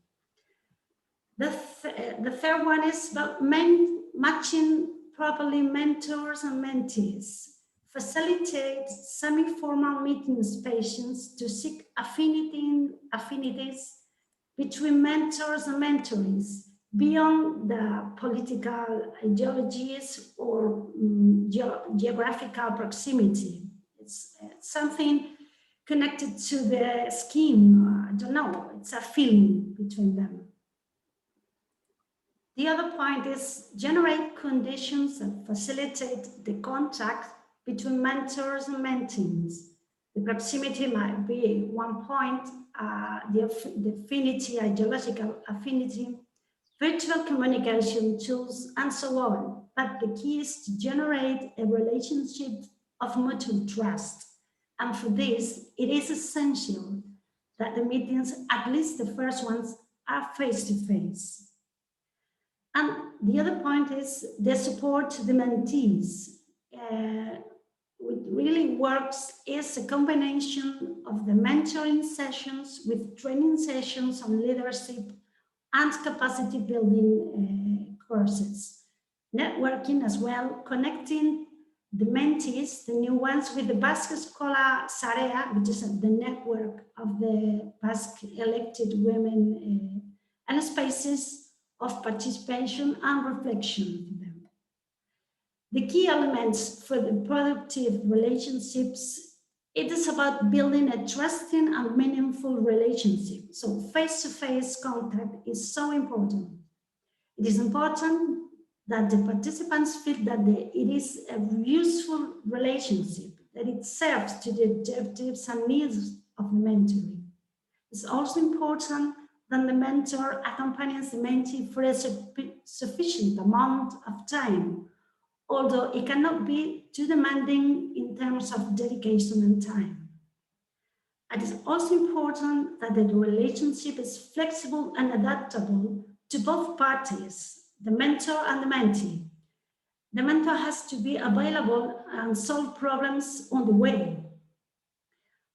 The third one is about matching properly mentors and mentees, facilitate semi-formal meeting spaces to seek affinities between mentors and mentorees beyond the political ideologies or geographical proximity. It's something connected to the scheme. I don't know, it's a feeling between them. The other point is generate conditions that facilitate the contact between mentors and mentees. The proximity might be one point, the affinity, ideological affinity, virtual communication tools, and so on. But the key is to generate a relationship of mutual trust. And for this, it is essential that the meetings, at least the first ones, are face-to-face. And the other point is the support to the mentees. What really works is a combination of the mentoring sessions with training sessions on leadership and capacity building courses. Networking as well, connecting the mentees, the new ones, with the Basque Escola Sarea, which is the network of the Basque elected women and spaces of participation and reflection for them. The key elements for the productive relationships, it is about building a trusting and meaningful relationship. So face-to-face contact is so important. It is important that the participants feel that it is a useful relationship, that it serves to the objectives and needs of the mentoree. It's also important that the mentor accompanies the mentee for a sufficient amount of time, although it cannot be too demanding in terms of dedication and time. It is also important that the relationship is flexible and adaptable to both parties, the mentor and the mentee. The mentor has to be available and solve problems on the way.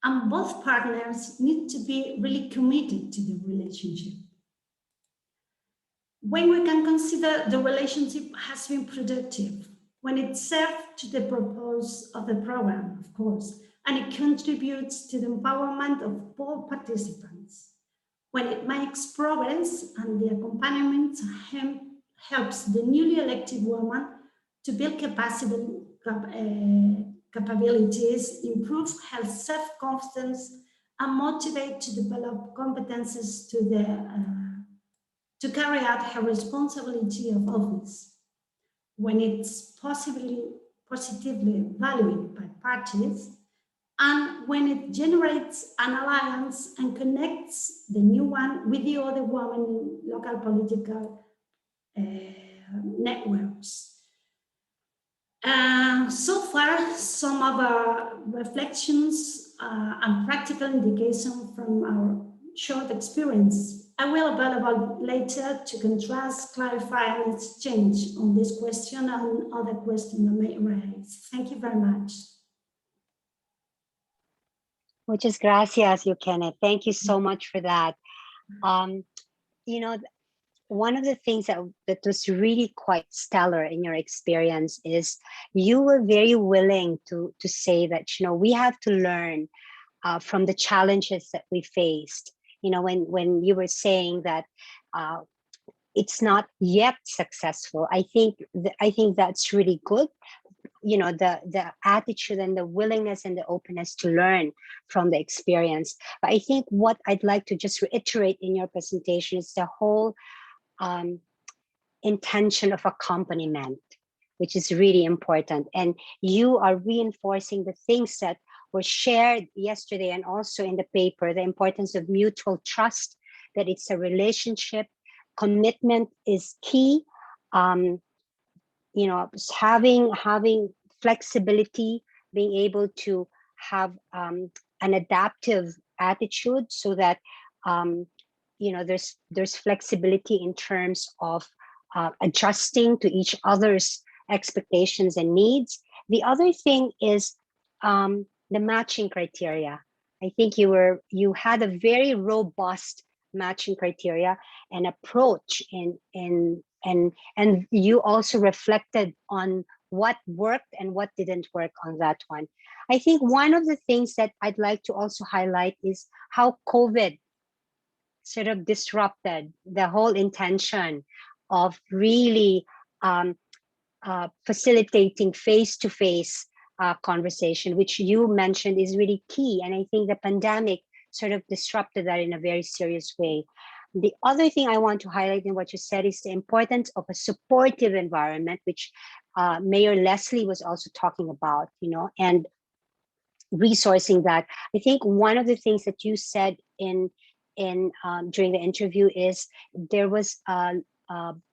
And both partners need to be really committed to the relationship. When we can consider the relationship has been productive, when it serves to the purpose of the program, of course, and it contributes to the empowerment of both participants, when it makes progress and the accompaniment helps the newly elected woman to build capabilities, improve her self-confidence, and motivate to develop competences to carry out her responsibility of office. When it's positively valued by parties, and when it generates an alliance and connects the new one with the other women in local political networks. So far, some of our reflections and practical indications from our short experience. I will available later to contrast, clarify, and exchange on this question and other questions I may raise. Thank you very much. Muchas gracias, Eugenia. Thank you so much for that. You know, one of the things that was really quite stellar in your experience is you were very willing to say that, you know, we have to learn from the challenges that we faced. You know, when you were saying that it's not yet successful, I think that's really good. You know, the attitude and the willingness and the openness to learn from the experience. But I think what I'd like to just reiterate in your presentation is the whole intention of accompaniment, which is really important. And you are reinforcing the things that were shared yesterday and also in the paper, the importance of mutual trust, that it's a relationship, commitment is key. You know, having flexibility, being able to have an adaptive attitude so that you know, there's flexibility in terms of adjusting to each other's expectations and needs. The other thing is the matching criteria. I think you had a very robust matching criteria and approach and you also reflected on what worked and what didn't work on that one. I think one of the things that I'd like to also highlight is how COVID sort of disrupted the whole intention of really facilitating face-to-face conversation, which you mentioned is really key. And I think the pandemic sort of disrupted that in a very serious way. The other thing I want to highlight in what you said is the importance of a supportive environment, which Mayor Leslie was also talking about, you know, and resourcing that. I think one of the things that you said in during the interview is there was an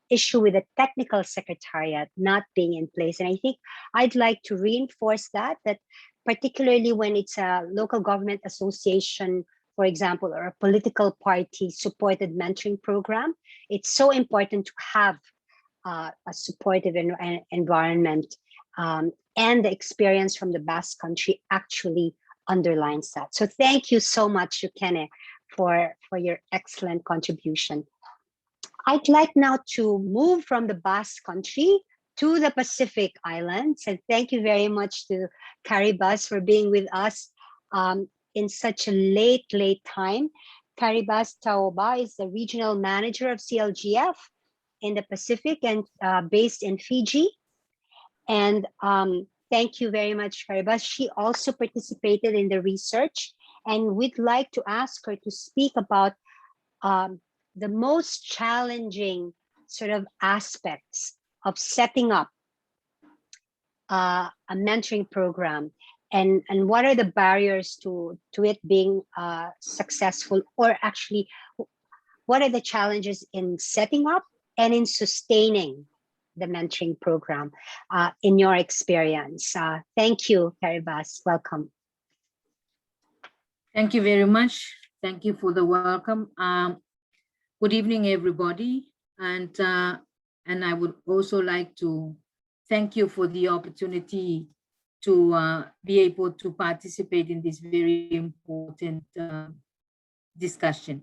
issue with the technical secretariat not being in place. And I think I'd like to reinforce that particularly when it's a local government association, for example, or a political party supported mentoring program, it's so important to have a supportive environment, and the experience from the Basque Country actually underlines that. So thank you so much, Yukene, for your excellent contribution. I'd like now to move from the Basque Country to the Pacific Islands, and thank you very much to Caribas for being with us in such a late time. Caribas Taoba is the regional manager of CLGF in the Pacific and based in Fiji. And thank you very much, Caribas. She also participated in the research, and we'd like to ask her to speak about the most challenging sort of aspects of setting up a mentoring program, and what are the barriers to it being successful, or actually what are the challenges in setting up and in sustaining the mentoring program in your experience. Thank you, Caribas. Welcome. Thank you very much. Thank you for the welcome. Good evening, everybody. And I would also like to thank you for the opportunity to be able to participate in this very important discussion.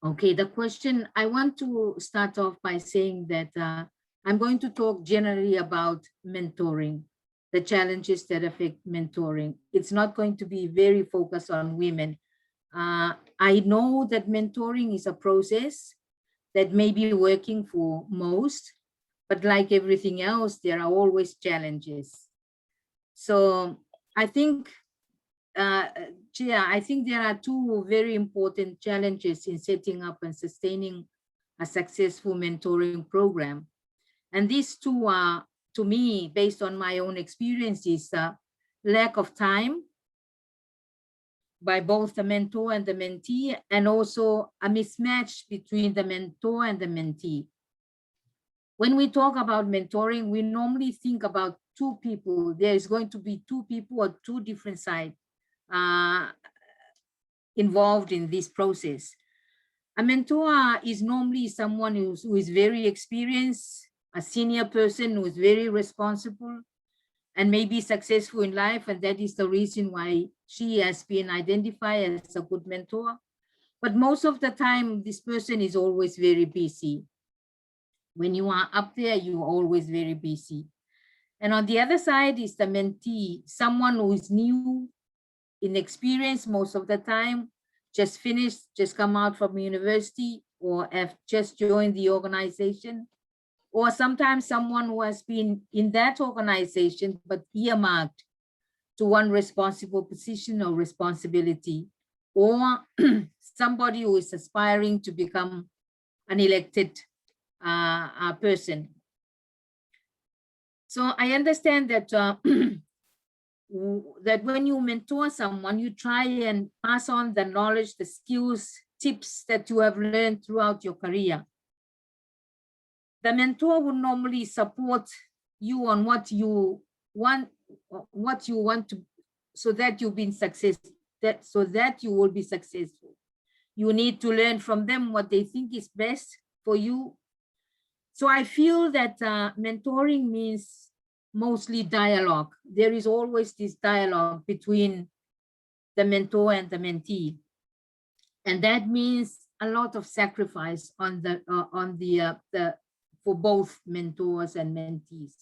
Okay, the question, I want to start off by saying that I'm going to talk generally about mentoring, the challenges that affect mentoring. It's not going to be very focused on women. I know that mentoring is a process that may be working for most, but like everything else, there are always challenges. So I think, Chair, I think there are two very important challenges in setting up and sustaining a successful mentoring program. And these two are, to me, based on my own experiences, lack of time by both the mentor and the mentee, and also a mismatch between the mentor and the mentee. When we talk about mentoring, we normally think about two people. There is going to be two people or two different sides involved in this process. A mentor is normally someone who is very experienced, a senior person who is very responsible and maybe successful in life, and that is the reason why she has been identified as a good mentor. But most of the time, this person is always very busy. When you are up there, you're always very busy. And on the other side is the mentee, someone who is new, inexperienced most of the time, just finished, just come out from university, or have just joined the organization, or sometimes someone who has been in that organization but earmarked to one responsible position or responsibility, or somebody who is aspiring to become an elected person. So I understand that that when you mentor someone, you try and pass on the knowledge, the skills, tips that you have learned throughout your career. The mentor will normally support you on what you want to, so that you've been successful, so that you will be successful. You need to learn from them what they think is best for you. So I feel that mentoring means mostly dialogue. There is always this dialogue between the mentor and the mentee, and that means a lot of sacrifice on the for both mentors and mentees.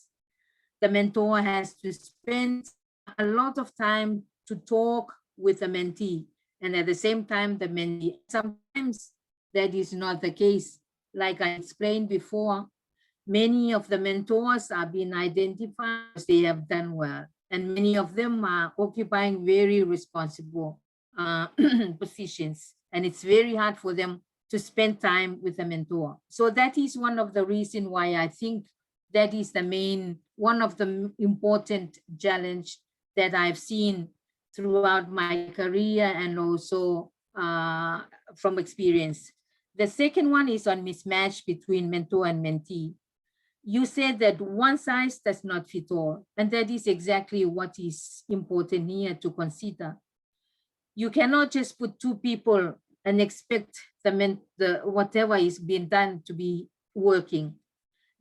The mentor has to spend a lot of time to talk with the mentee, and at the same time the mentee. Sometimes that is not the case. Like I explained before, many of the mentors are being identified as they have done well, and many of them are occupying very responsible positions, and it's very hard for them to spend time with a mentor. So that is one of the reasons why I think that is the main, one of the important challenge that I've seen throughout my career, and also from experience. The second one is on mismatch between mentor and mentee. You said that one size does not fit all, and that is exactly what is important here to consider. You cannot just put two people and expect the whatever is being done to be working.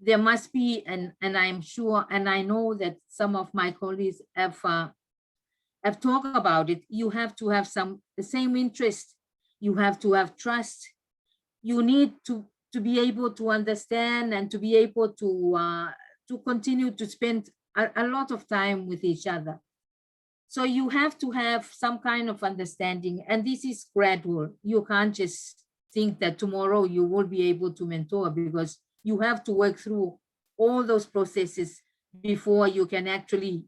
there must be, and I'm sure, and I know that some of my colleagues have talked about it, you have to have the same interest, you have to have trust, you need to be able to understand and to be able to continue to spend a lot of time with each other. So you have to have some kind of understanding, and this is gradual. You can't just think that tomorrow you will be able to mentor, because you have to work through all those processes before you can actually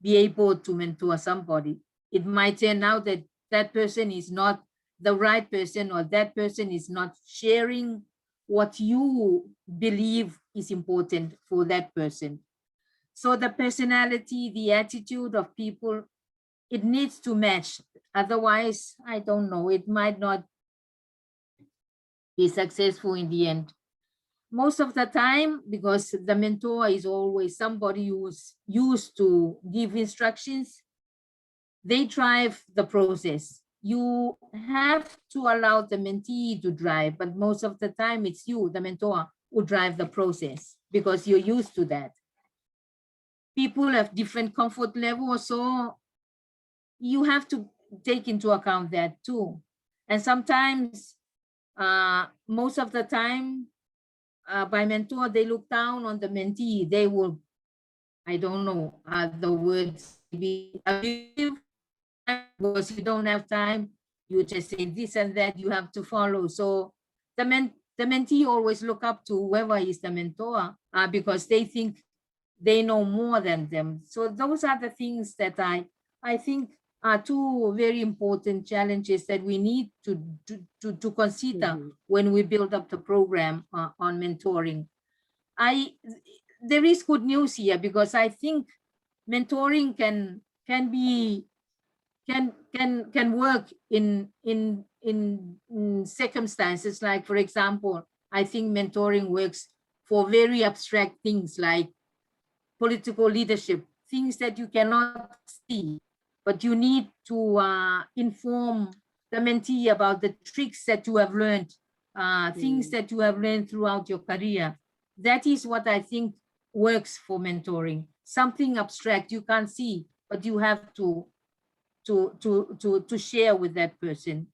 be able to mentor somebody. It might turn out that that person is not the right person, or that person is not sharing what you believe is important for that person. So the personality, the attitude of people, it needs to match. Otherwise, I don't know, it might not be successful in the end. Most of the time, because the mentor is always somebody who's used to give instructions, they drive the process. You have to allow the mentee to drive, but most of the time it's you, the mentor, who drive the process, because you're used to that. People have different comfort levels, so you have to take into account that too. And sometimes, most of the time, by mentor, they look down on the mentee. They will, I don't know, the words be abusive, because you don't have time. You just say this and that, you have to follow. So the mentee always look up to whoever is the mentor, because they think they know more than them. So those are the things that I think are two very important challenges that we need to consider when we build up the program on mentoring. There is good news here, because I think mentoring can work in circumstances like, for example, I think mentoring works for very abstract things like political leadership, things that you cannot see, but you need to inform the mentee about the tricks that you have learned, things that you have learned throughout your career. That is what I think works for mentoring. Something abstract you can't see, but you have to share with that person.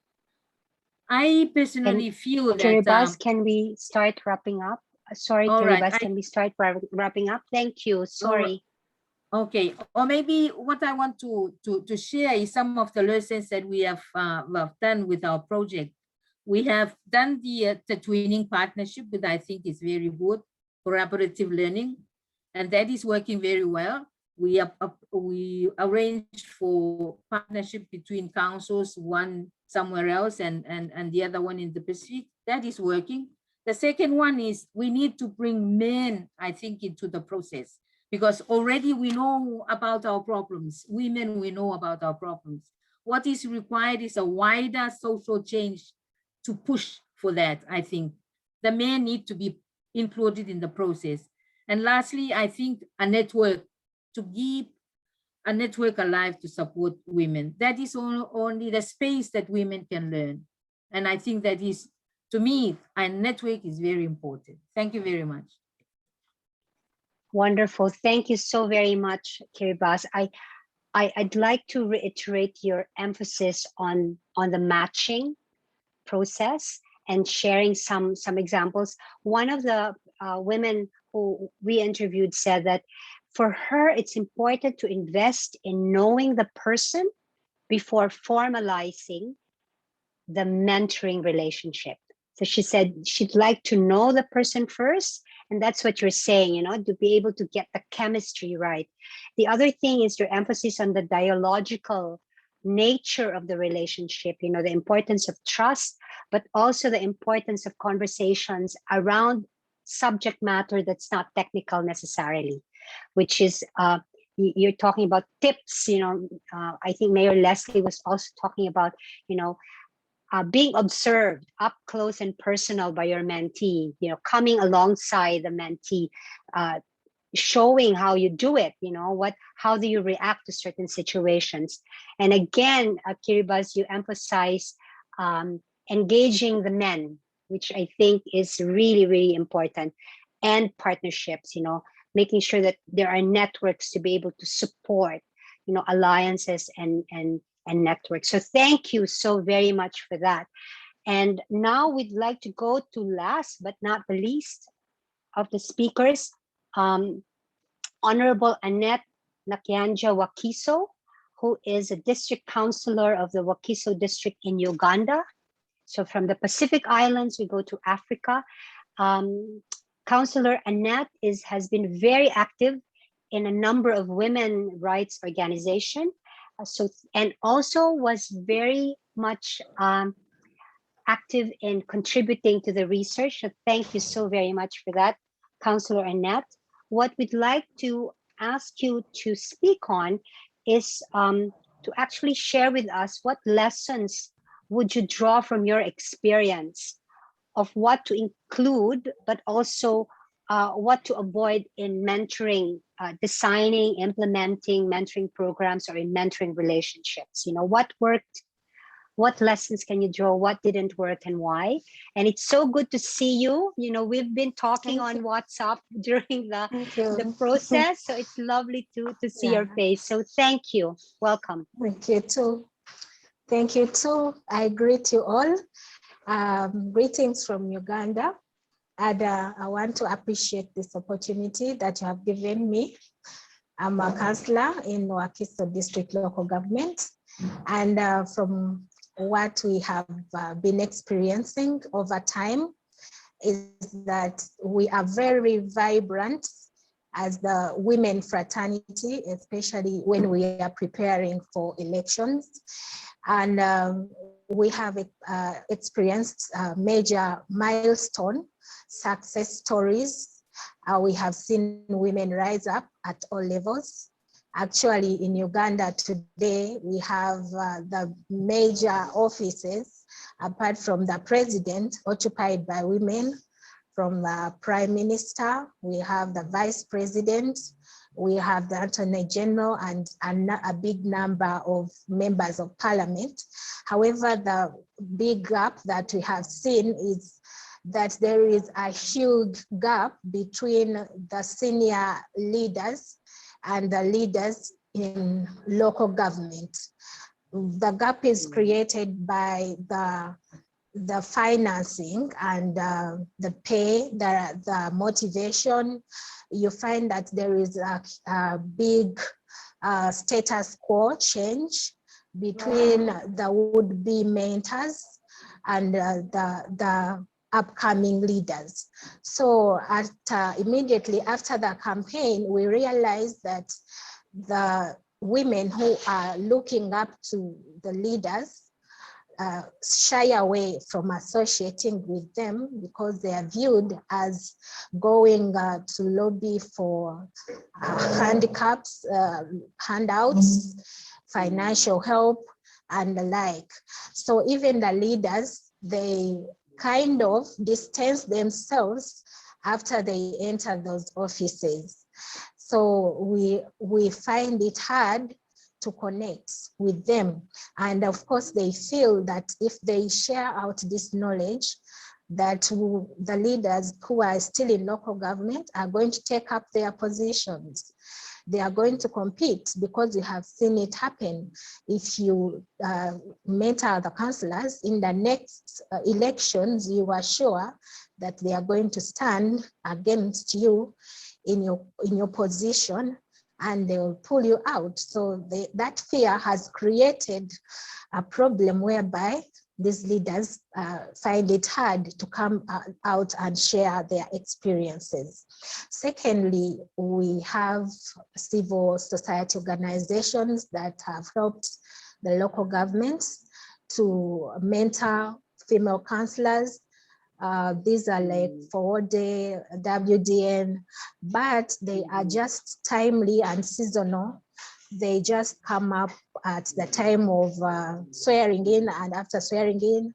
I personally feel that. Kiribati, can we start wrapping up? Sorry, Kiribati, can we start wrapping up? Thank you. Sorry. Okay, or maybe what I want to share is some of the lessons that we have done with our project. We have done the twinning partnership, which I think is very good, collaborative learning, and that is working very well. We arranged for partnership between councils, one somewhere else and the other one in the Pacific. That is working. The second one is we need to bring men, I think, into the process, because already we know about our problems. Women, we know about our problems. What is required is a wider social change to push for that, I think. The men need to be included in the process. And lastly, I think a network, to keep a network alive to support women. That is only the space that women can learn. And I think that is, to me, a network is very important. Thank you very much. Wonderful. Thank you so very much, Kiribati. I'd like to reiterate your emphasis on the matching process and sharing some examples. One of the women who we interviewed said that for her, it's important to invest in knowing the person before formalizing the mentoring relationship. So she said she'd like to know the person first. And that's what you're saying, you know, to be able to get the chemistry right. The other thing is your emphasis on the dialogical nature of the relationship, you know, the importance of trust, but also the importance of conversations around subject matter that's not technical necessarily, which is, you're talking about tips, you know, I think Mayor Leslie was also talking about, you know, being observed up close and personal by your mentee, you know, coming alongside the mentee, showing how you do it, you know, how do you react to certain situations. And again, Kiribati, you emphasize engaging the men, which I think is really, really important. and partnerships, making sure that there are networks to be able to support, alliances and networks. So thank you so very much for that. And now we'd like to go to last but not the least of the speakers, Honorable Annette Nakayanja Wakiso, who is a district councillor of the Wakiso district in Uganda. So from the Pacific Islands, we go to Africa. Councillor Annette has been very active in a number of women rights organizations. And also was very much active in contributing to the research. So thank you so very much for that, Councillor Annette. What we'd like to ask you to speak on is to actually share with us what lessons would you draw from your experience of what to include, but also what to avoid in mentoring, designing, implementing mentoring programs or in mentoring relationships. What worked, what lessons can you draw, what didn't work and why? And it's so good to see you. We've been talking on WhatsApp during the process. So it's lovely to see your face. So thank you. Welcome. Thank you too. Thank you too. I greet you all. Greetings from Uganda. And I want to appreciate this opportunity that you have given me. I'm a councillor in Wakiso District Local Government. And from what we have been experiencing over time is that we are very vibrant as the women fraternity, especially when we are preparing for elections. And we have experienced major milestone success stories. We have seen women rise up at all levels. Actually, in Uganda today, we have the major offices, apart from the president, occupied by women. From the prime minister, we have the vice president, we have the attorney general, and a big number of members of parliament. However, the big gap that we have seen is that there is a huge gap between the senior leaders and the leaders in local government. The gap is created by the financing and the pay, the motivation. You find that there is a big status quo change between the would-be mentors and the upcoming leaders. So immediately after the campaign, we realized that the women who are looking up to the leaders shy away from associating with them because they are viewed as going to lobby for handicaps, handouts, financial help, and the like. So even the leaders, they kind of distance themselves after they enter those offices. So we find it hard to connect with them. And of course, they feel that if they share out this knowledge, that the leaders who are still in local government are going to take up their positions. They are going to compete because we have seen it happen. If you mentor the councillors in the next elections, you are sure that they are going to stand against you in your position, and they will pull you out. So that fear has created a problem whereby these leaders find it hard to come out and share their experiences. Secondly, we have civil society organizations that have helped the local governments to mentor female councillors. These are like FORDE, WDN, but they are just timely and seasonal. They just come up at the time of swearing in, and after swearing in,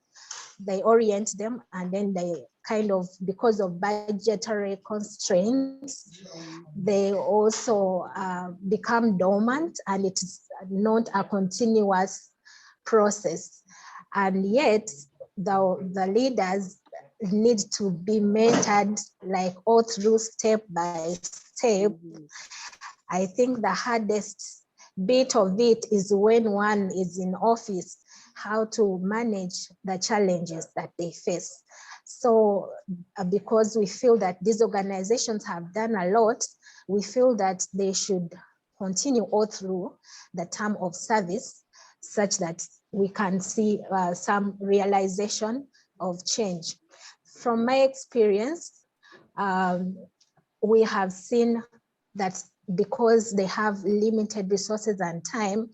they orient them, and then they kind of, because of budgetary constraints, they also become dormant, and it's not a continuous process. And yet, the leaders need to be mentored like all through step by step. I think the hardest bit of it is when one is in office, how to manage the challenges that they face. So because we feel that these organizations have done a lot, we feel that they should continue all through the term of service, such that we can see some realization of change. From my experience, we have seen that because they have limited resources and time,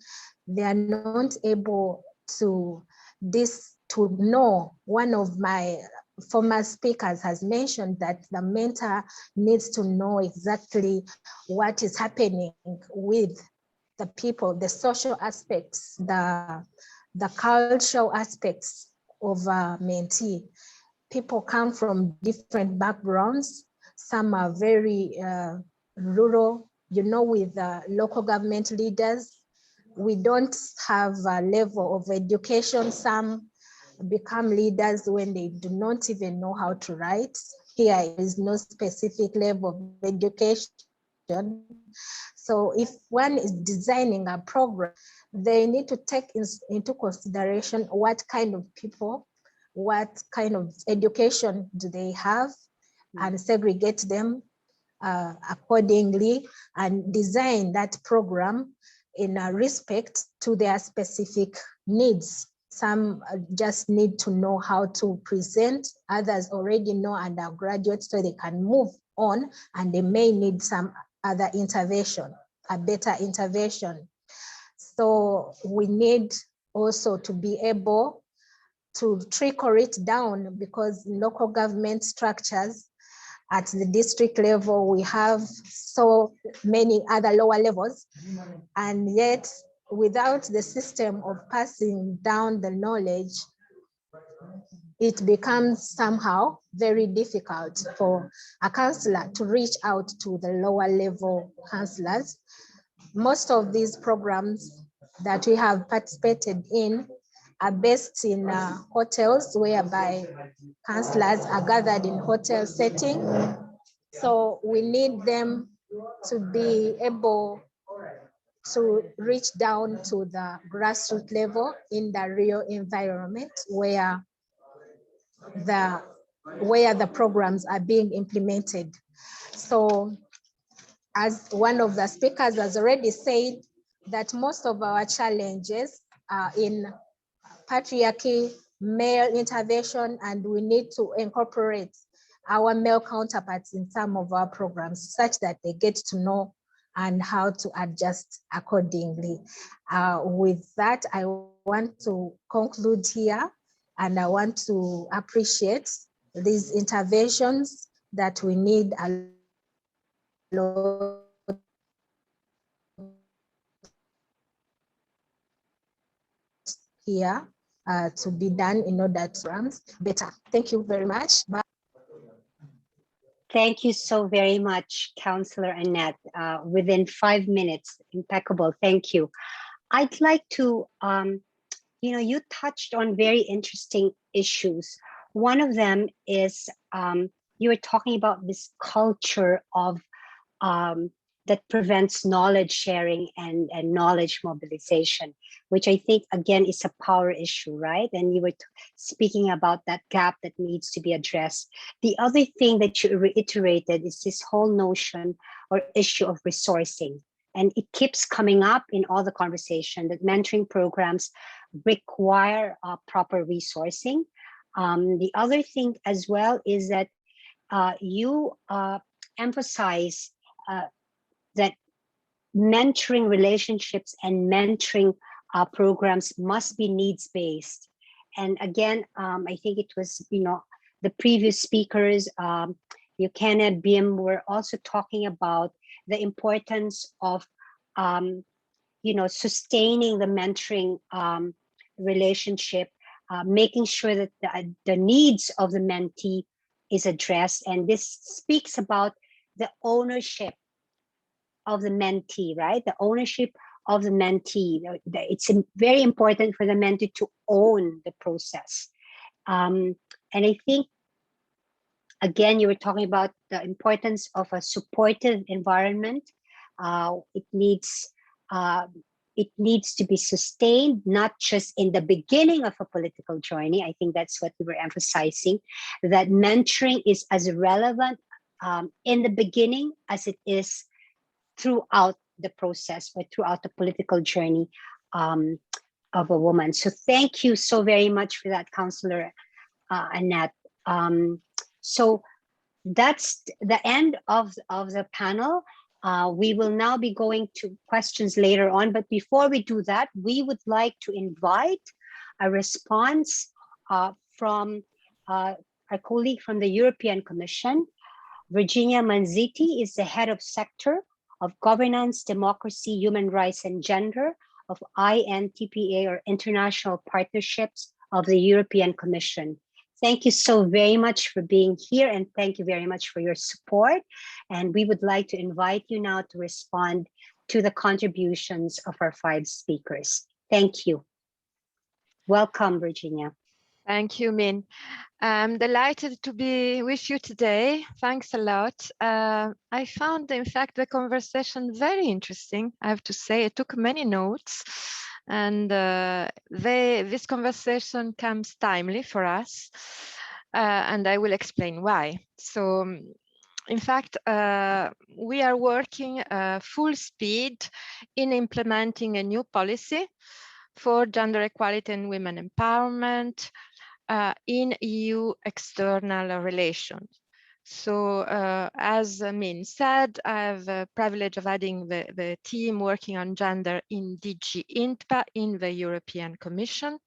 they are not able to know. One of my former speakers has mentioned that the mentor needs to know exactly what is happening with the people, the social aspects, the cultural aspects of a mentee. People come from different backgrounds. Some are very rural, with local government leaders. We don't have a level of education. Some become leaders when they do not even know how to write. Here is no specific level of education. So if one is designing a program, they need to take into consideration what kind of people, what kind of education do they have, and segregate them accordingly, and design that program in respect to their specific needs. Some just need to know how to present, others already know and are graduates, so they can move on, and they may need some other intervention, a better intervention. So we need also to be able to trickle it down, because in local government structures, at the district level, we have so many other lower levels, and yet without the system of passing down the knowledge, it becomes somehow very difficult for a counselor to reach out to the lower level counselors. Most of these programs that we have participated in are based in hotels, whereby counselors are gathered in hotel setting. So we need them to be able to reach down to the grassroots level in the real environment where the programs are being implemented. So as one of the speakers has already said, that most of our challenges are in patriarchy, male intervention, and we need to incorporate our male counterparts in some of our programs such that they get to know and how to adjust accordingly. With that, I want to conclude here, and I want to appreciate these interventions that we need a lot here to be done in order to run better. Thank you very much. Bye. Thank you so very much, Councillor Annette. Within 5 minutes, impeccable. Thank you. I'd like to, you touched on very interesting issues. One of them is you were talking about this culture of that prevents knowledge sharing and knowledge mobilization, which I think, again, is a power issue, right? And you were speaking about that gap that needs to be addressed. The other thing that you reiterated is this whole notion or issue of resourcing. And it keeps coming up in all the conversation that mentoring programs require proper resourcing. The other thing as well is that you emphasize that mentoring relationships and mentoring programs must be needs-based. And again, I think it was, the previous speakers, Buchanan, Bim, were also talking about the importance of, sustaining the mentoring relationship, making sure that the needs of the mentee is addressed. And this speaks about the ownership of the mentee, right? The ownership of the mentee. It's very important for the mentee to own the process. And I think Again, you were talking about the importance of a supportive environment. It needs to be sustained, not just in the beginning of a political journey. I think that's what we were emphasizing, that mentoring is as relevant in the beginning as it is throughout the process or throughout the political journey of a woman. So thank you so very much for that, Councillor Annette. So that's the end of the panel. We will now be going to questions later on, but before we do that, we would like to invite a response from our colleague from the European Commission. Virginia Manziti is the head of sector of governance, democracy, human rights, and gender of INTPA, or International Partnerships of the European Commission. Thank you so very much for being here, and thank you very much for your support. And we would like to invite you now to respond to the contributions of our 5 speakers. Thank you. Welcome, Virginia. Thank you, Min. I'm delighted to be with you today. Thanks a lot. I found, in fact, the conversation very interesting, I have to say. I took many notes, and this conversation comes timely for us, and I will explain why. So, in fact, we are working full speed in implementing a new policy for gender equality and women empowerment in EU external relations. So as Min said, I have the privilege of adding the team working on gender in DG INTPA in the European Commission.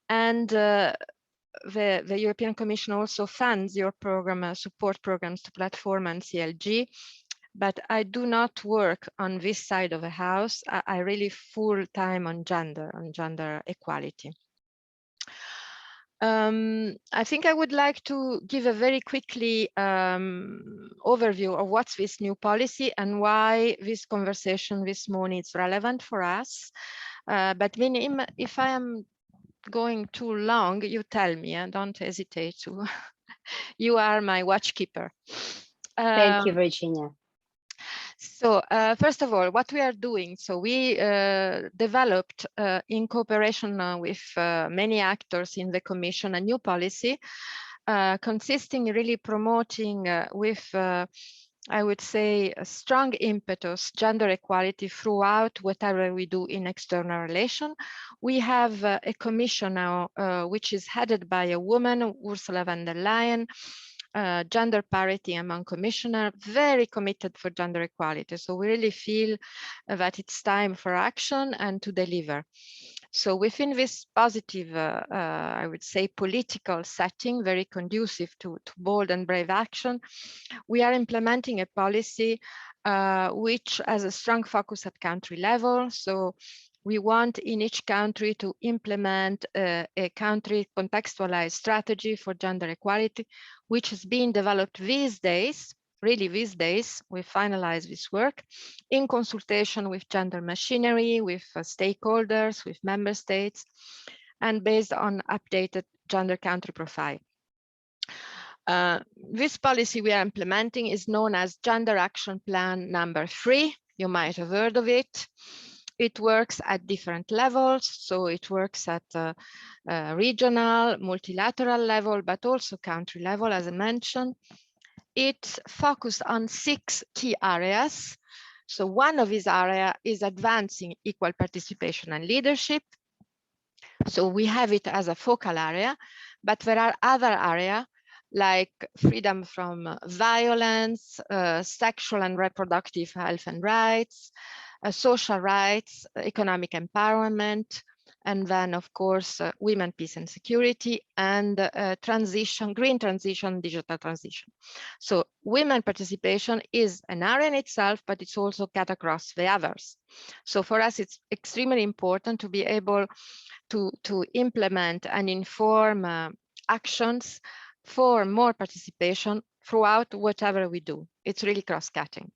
And the European Commission also funds your program, support programs to Platforma and CLG. But I do not work on this side of the house. I really full time on gender equality. I think I would like to give a very quickly overview of what's this new policy and why this conversation this morning is relevant for us. But if I am going too long, you tell me, and don't hesitate to. You are my watchkeeper. Thank you, Virginia. So first of all, what we are doing, so we developed in cooperation with many actors in the Commission a new policy consisting really promoting with, I would say, a strong impetus gender equality throughout whatever we do in external relation. We have a commission now which is headed by a woman, Ursula von der Leyen, gender parity among commissioners, very committed for gender equality. So we really feel that it's time for action and to deliver. So within this positive, I would say, political setting, very conducive to bold and brave action, we are implementing a policy which has a strong focus at country level. So we want in each country to implement a country contextualized strategy for gender equality, which is being developed these days, really these days. We finalize this work in consultation with gender machinery, with stakeholders, with member states, and based on updated gender country profile. This policy we are implementing is known as Gender Action Plan number 3. You might have heard of it. It works at different levels, so it works at regional, multilateral level, but also country level, as I mentioned. It's focused on 6 key areas. So one of these areas is advancing equal participation and leadership. So we have it as a focal area, but there are other areas like freedom from violence, sexual and reproductive health and rights, social rights, economic empowerment, and then, of course, women, peace and security, and transition, green transition, digital transition. So women participation is an area in itself, but it's also cut across the others. So for us, it's extremely important to be able to implement and inform actions for more participation throughout whatever we do. It's really cross-cutting.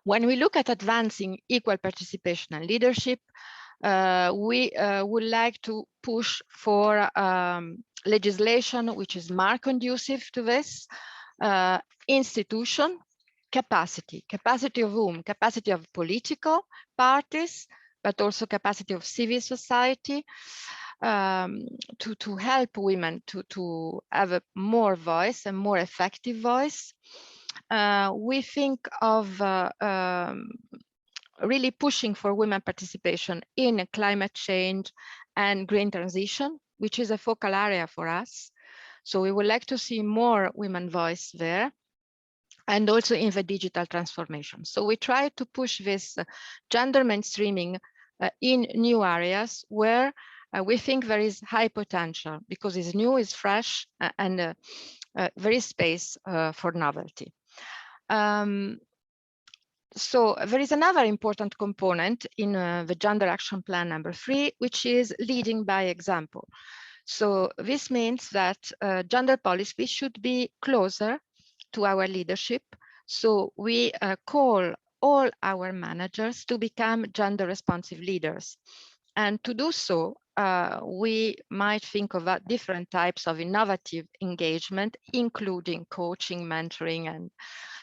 When we look at advancing equal participation and leadership, we would like to push for legislation which is more conducive to this. Institution capacity of whom? Capacity of political parties, but also capacity of civil society, to help women to have a more voice, a more effective voice. We think of really pushing for women participation in climate change and green transition, which is a focal area for us. So we would like to see more women voice there, and also in the digital transformation. So we try to push this gender mainstreaming in new areas where we think there is high potential, because it's new, it's fresh, and there is space for novelty. So there is another important component in the Gender Action Plan number 3, which is leading by example. So this means that gender policy should be closer to our leadership. So we call all our managers to become gender responsive leaders. And to do so, we might think of different types of innovative engagement, including coaching, mentoring. And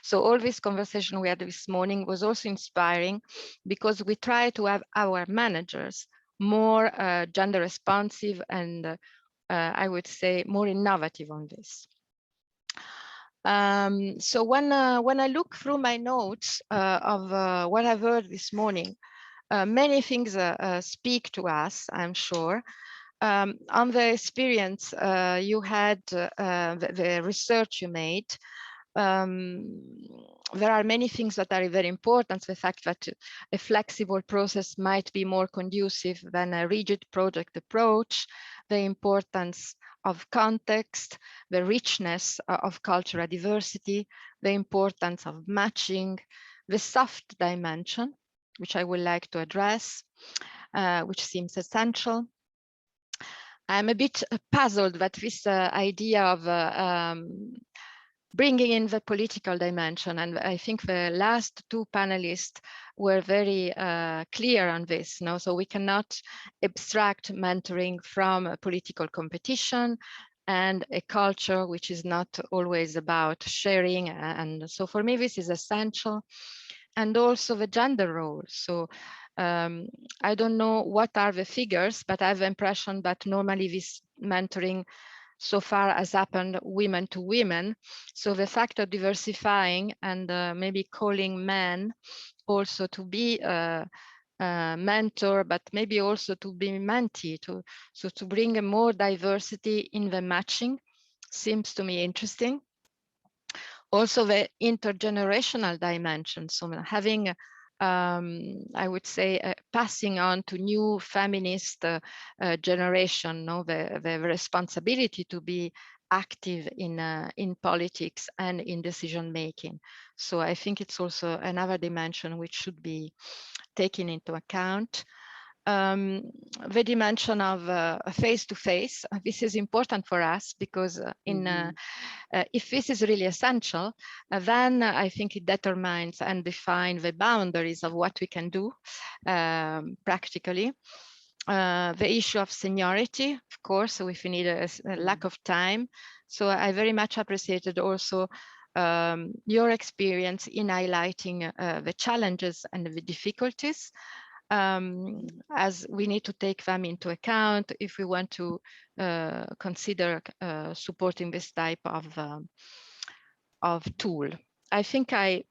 so all this conversation we had this morning was also inspiring, because we try to have our managers more gender responsive and I would say more innovative on this. So when I look through my notes of what I've heard this morning, many things speak to us, I'm sure. On the experience you had, the research you made, there are many things that are very important. The fact that a flexible process might be more conducive than a rigid project approach, the importance of context, the richness of cultural diversity, the importance of matching, the soft dimension, which I would like to address, which seems essential. I'm a bit puzzled that this idea of bringing in the political dimension, and I think the last two panelists were very clear on this. No? So we cannot abstract mentoring from a political competition and a culture which is not always about sharing. And so for me, this is essential. And also the gender role. So I don't know what are the figures, but I have the impression that normally this mentoring so far has happened women to women. So the fact of diversifying and maybe calling men also to be a mentor, but maybe also to be mentee, so to bring a more diversity in the matching seems to me interesting. Also the intergenerational dimension, so having I would say passing on to new feminist generation, no, the responsibility to be active in politics and in decision making. So I think it's also another dimension which should be taken into account. The dimension of face-to-face, this is important for us, because if this is really essential, then I think it determines and defines the boundaries of what we can do practically. The issue of seniority, of course, if we need a lack of time. So I very much appreciated also your experience in highlighting the challenges and the difficulties, as we need to take them into account if we want to consider supporting this type of tool. I think I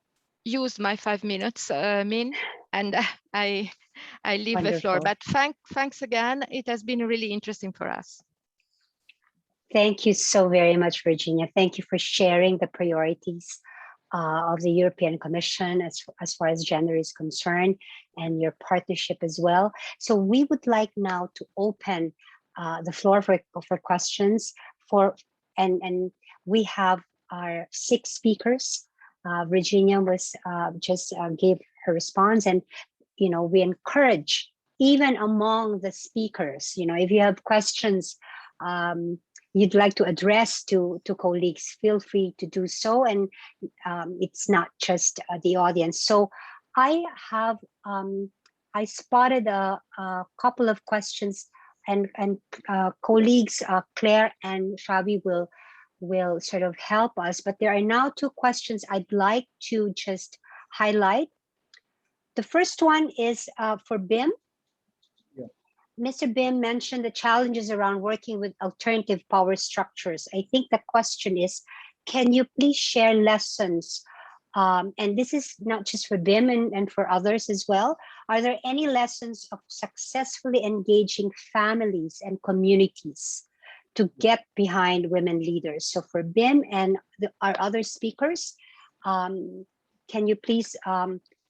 used my 5 minutes, Min, and I leave the floor. But thanks again. It has been really interesting for us. Thank you so very much, Virginia. Thank you for sharing the priorities of the European Commission as far as gender is concerned, and your partnership as well. So we would like now to open the floor for questions and we have our 6 speakers. Virginia was just gave her response, and we encourage, even among the speakers, if you have questions you'd like to address to colleagues, feel free to do so. And it's not just the audience. So I have I spotted a couple of questions, and colleagues Claire and Fabi will sort of help us. But there are now two questions I'd like to just highlight. The first one is for BIM. Yeah. Mr. BIM mentioned the challenges around working with alternative power structures. I think the question is, can you please share lessons? And this is not just for BIM and for others as well. Are there any lessons of successfully engaging families and communities to get behind women leaders? So for BIM and our other speakers, can you please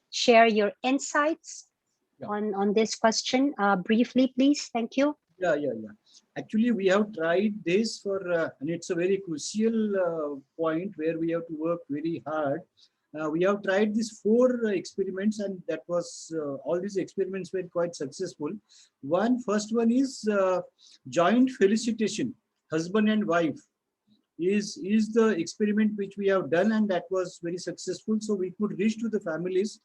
share your insights on this question briefly, please? Thank you. Yeah. Actually, we have tried this for, and it's a very crucial point where we have to work very hard. We have tried these 4 experiments, and that was all these experiments were quite successful. First one is joint felicitation, husband and wife, is the experiment which we have done, and that was very successful. So we could reach to the families.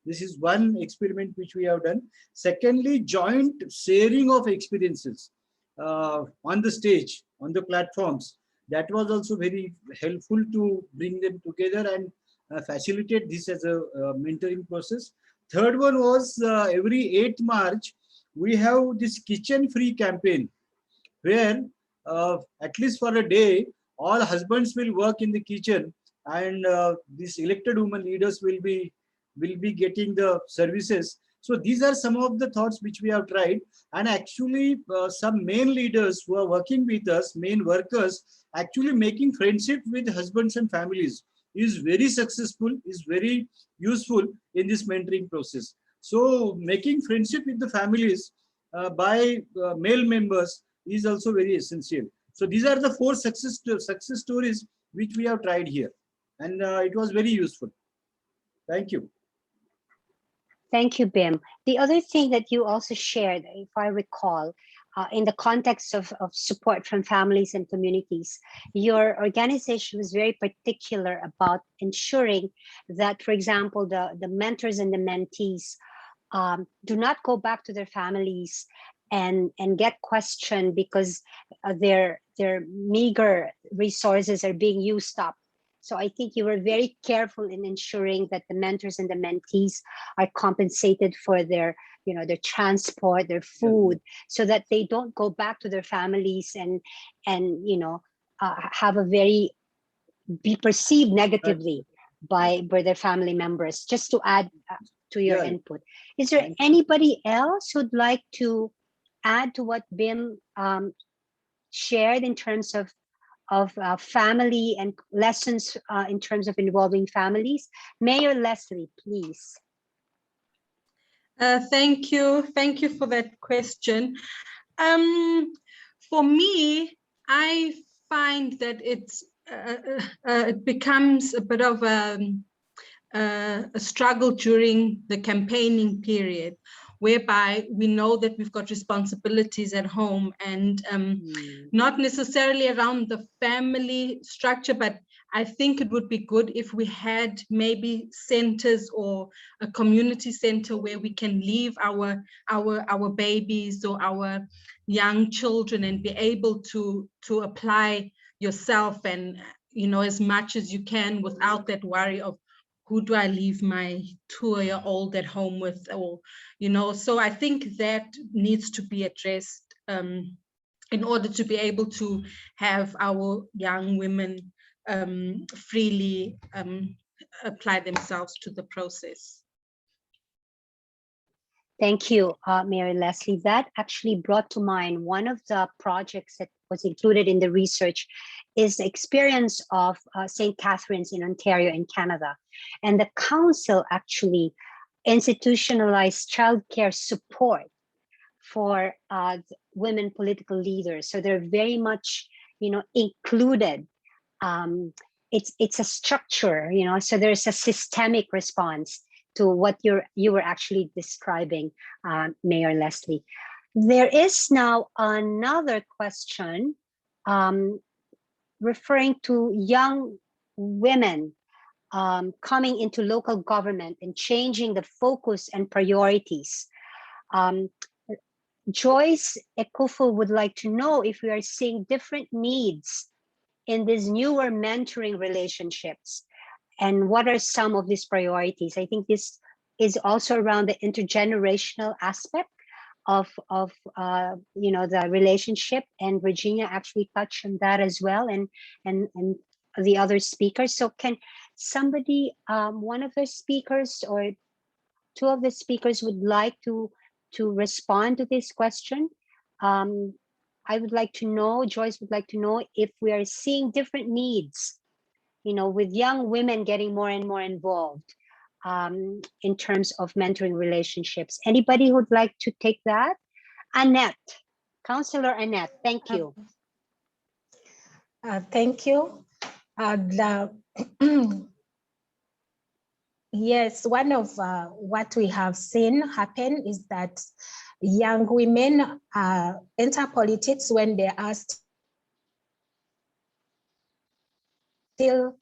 This is one experiment which we have done. Secondly, joint sharing of experiences on the stage, on the platforms. That was also very helpful to bring them together and facilitate this as a mentoring process. Third one was every 8th March, we have this kitchen-free campaign where at least for a day, all husbands will work in the kitchen, and these elected women leaders will be getting the services. So these are some of the thoughts which we have tried, and actually some main leaders who are working with us, main workers, actually making friendship with husbands and families is very successful, is very useful in this mentoring process. So making friendship with the families by male members is also very essential. So these are the 4 success stories which we have tried here, and it was very useful. Thank you. Thank you, Bim. The other thing that you also shared, if I recall, in the context of support from families and communities, your organization was very particular about ensuring that, for example, the mentors and the mentees do not go back to their families and get questioned because their meager resources are being used up. So I think you were very careful in ensuring that the mentors and the mentees are compensated for their, their transport, their food, so that they don't go back to their families and have be perceived negatively by their family members. Just to add to your input, is there anybody else who'd like to add to what Bim shared in terms of family and lessons in terms of involving families? Mayor Leslie, please. Thank you for that question. For me, I find that it becomes a bit of a struggle during the campaigning period, whereby we know that we've got responsibilities at home, and not necessarily around the family structure, but I think it would be good if we had maybe centers or a community center where we can leave our babies or our young children and be able to apply yourself and as much as you can without that worry of who do I leave my 2-year-old at home with, or so I think that needs to be addressed in order to be able to have our young women freely apply themselves to the process. Thank you, Mary Leslie. That actually brought to mind one of the projects that was included in the research is the experience of St. Catherine's in Ontario in Canada. And the council actually institutionalized childcare support for women political leaders. So they're very much, included. It's a structure, so there's a systemic response to what you were actually describing, Mayor Leslie. There is now another question referring to young women coming into local government and changing the focus and priorities. Joyce Ekufu would like to know if we are seeing different needs in these newer mentoring relationships, and what are some of these priorities. I think this is also around the intergenerational aspect of you know, the relationship, and Virginia actually touched on that as well, and the other speakers. So can somebody, one of the speakers or two of the speakers would like to respond to this question? I would like to know, Joyce would like to know if we are seeing different needs, you know, with young women getting more and more involved in terms of mentoring relationships. Anybody who'd like to take that? Annette, Councillor Annette, thank you. Thank you. Yes, one of what we have seen happen is that young women enter politics when they are still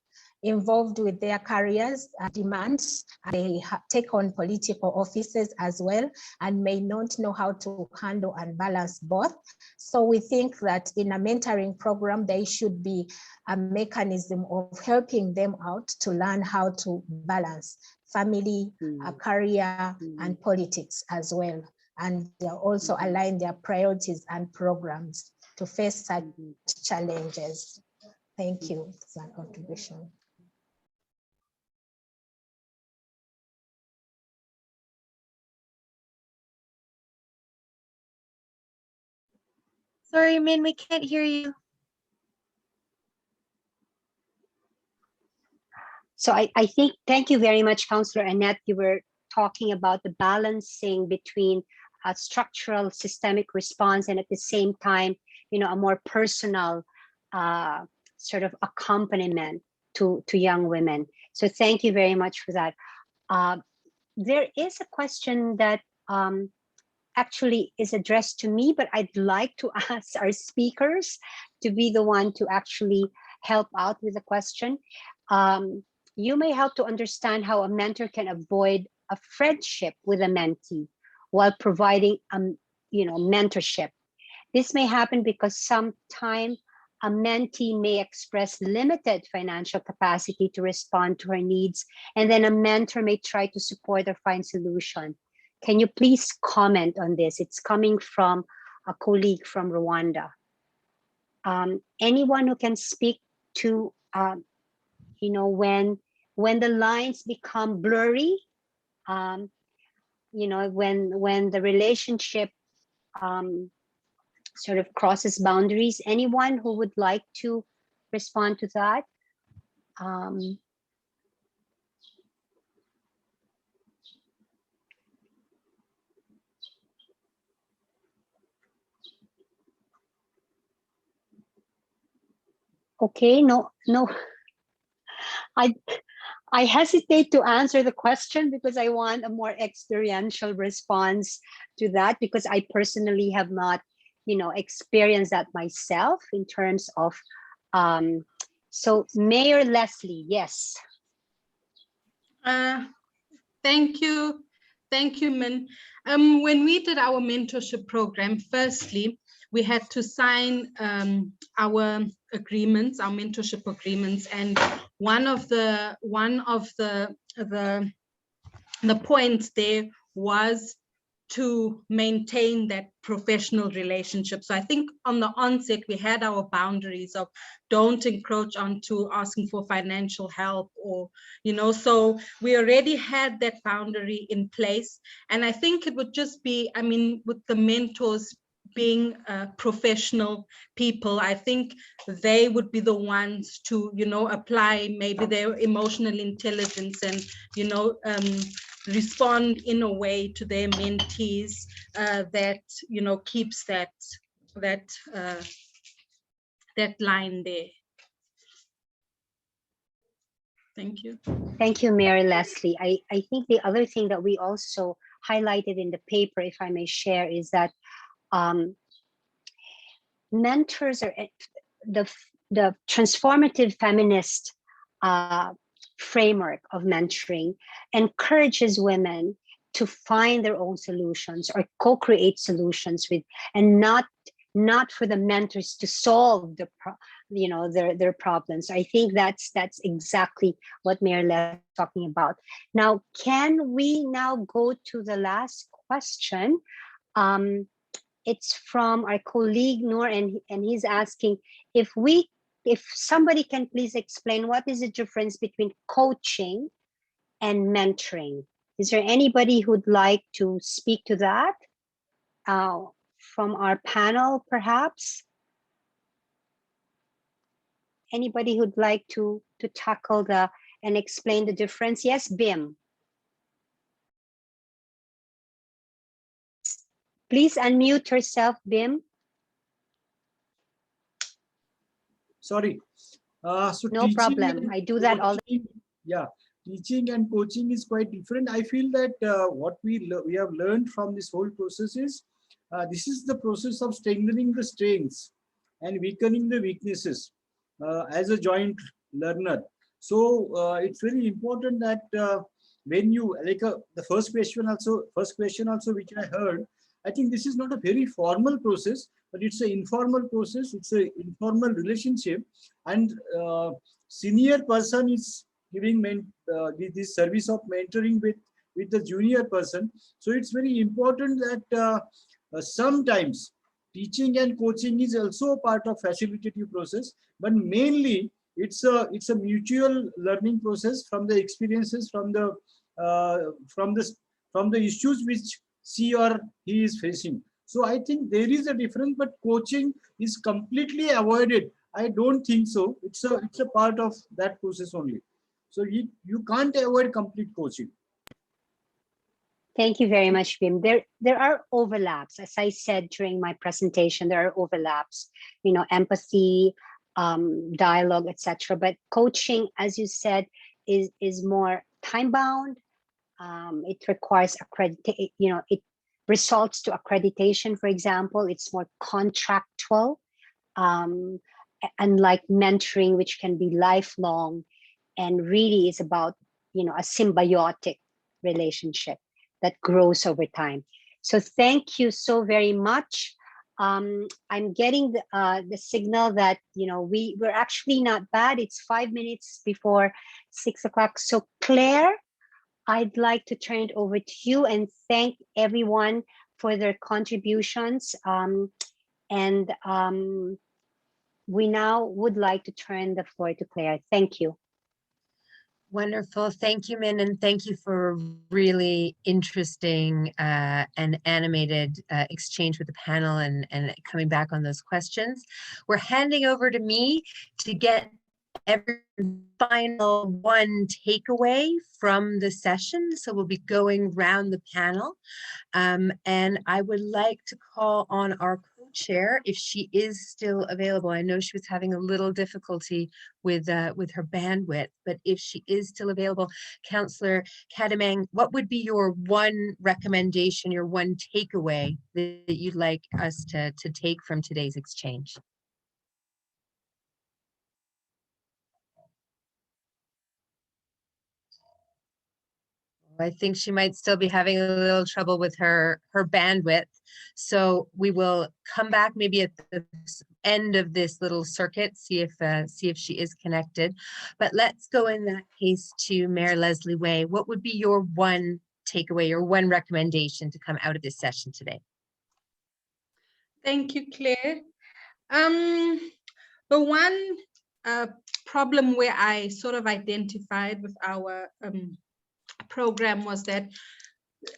involved with their careers, demands. They take on political offices as well and may not know how to handle and balance both. So we think that in a mentoring program, there should be a mechanism of helping them out to learn how to balance family, career, and politics as well. And also align their priorities and programs to face such challenges. Thank you for that contribution. Sorry, Min, we can't hear you. So I think, thank you very much, Councillor Annette. You were talking about the balancing between a structural systemic response and at the same time, you know, a more personal sort of accompaniment to young women. So thank you very much for that. There is a question that actually is addressed to me, but I'd like to ask our speakers to be the one to actually help out with the question. You may help to understand how a mentor can avoid a friendship with a mentee while providing you know, mentorship. This may happen because sometimes a mentee may express limited financial capacity to respond to her needs, and then a mentor may try to support or find solution. Can you please comment on this? It's coming from a colleague from Rwanda. Anyone who can speak to, you know, when the lines become blurry, you know, when the relationship sort of crosses boundaries. Anyone who would like to respond to that? Okay, no. I hesitate to answer the question because I want a more experiential response to that, because I personally have not, you know, experienced that myself in terms of, so Mayor Leslie, yes. Thank you, Min. When we did our mentorship program, firstly, we had to sign our agreements, our mentorship agreements, and one of the points there was to maintain that professional relationship. So I think on the onset, we had our boundaries of don't encroach onto asking for financial help, or, you know, so we already had that boundary in place. And I think it would just be, I mean, with the mentors being professional people, I think they would be the ones to, you know, apply maybe their emotional intelligence and, you know, respond in a way to their mentees that, you know, keeps that line there. Thank you. Thank you, Mary Leslie. I think the other thing that we also highlighted in the paper, if I may share, is that mentors are the transformative feminist framework of mentoring encourages women to find their own solutions or co-create solutions with, and not for the mentors to solve their problems. I think that's exactly what Mayor Les is talking about. Now, can we now go to the last question? It's from our colleague Noor, and he's asking if somebody can please explain what is the difference between coaching and mentoring. Is there anybody who'd like to speak to that? From our panel, perhaps? Anybody who'd like to tackle and explain the difference? Yes, Bim. Please unmute yourself, Bim. Sorry. So no problem. I do that all the time. Yeah, teaching and coaching is quite different. I feel that what we have learned from this whole process is this is the process of strengthening the strengths and weakening the weaknesses as a joint learner. So it's very important that when you the first question also which I heard, I think this is not a very formal process, but it's an informal process. It's an informal relationship, and senior person is giving this service of mentoring with the junior person. So it's very important that sometimes teaching and coaching is also a part of facilitative process, but mainly it's a mutual learning process from the experiences, from the issues which she or he is facing. So I think there is a difference, but coaching is completely avoided. I don't think so. It's a part of that process only. So you can't avoid complete coaching. Thank you very much, Bim. There are overlaps. As I said during my presentation, there are overlaps, empathy, dialogue, etc. But coaching, as you said, is more time-bound. It requires accreditation, it results to accreditation, for example. It's more contractual, unlike mentoring, which can be lifelong and really is about, a symbiotic relationship that grows over time. So thank you so very much. I'm getting the signal that, we're actually not bad. It's 5 minutes before 6 o'clock. So Claire, I'd like to turn it over to you and thank everyone for their contributions. We now would like to turn the floor to Claire. Thank you. Wonderful. Thank you, Min, and thank you for a really interesting and animated exchange with the panel and coming back on those questions. We're handing over to me to get every final one takeaway from the session. So we'll be going round the panel. And I would like to call on our co-chair if she is still available. I know she was having a little difficulty with her bandwidth, but if she is still available, Councillor Kadimang, what would be your one recommendation, your one takeaway that you'd like us to take from today's exchange? I think she might still be having a little trouble with her bandwidth. So we will come back maybe at the end of this little circuit, see if she is connected. But let's go in that case to Mayor Leslie Way. What would be your one takeaway or one recommendation to come out of this session today? Thank you, Claire. The one problem where I sort of identified with our program was that,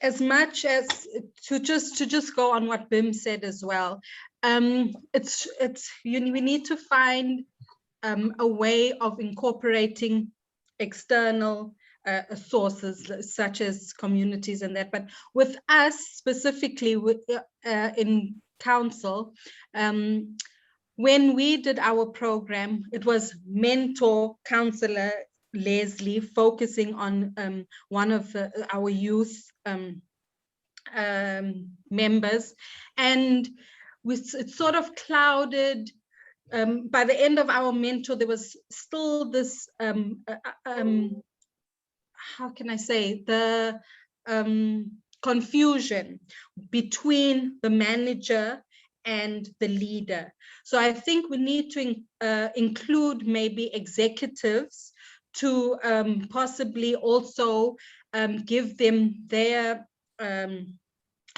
as much as to just go on what Bim said as well, we need to find a way of incorporating external sources such as communities and that. But with us specifically, in council, when we did our program, it was mentor Councillor Leslie focusing on one of our youth members, and it sort of clouded. By the end of our mentor, there was still this how can I say, the confusion between the manager and the leader. So I think we need to include maybe executives to possibly also give them their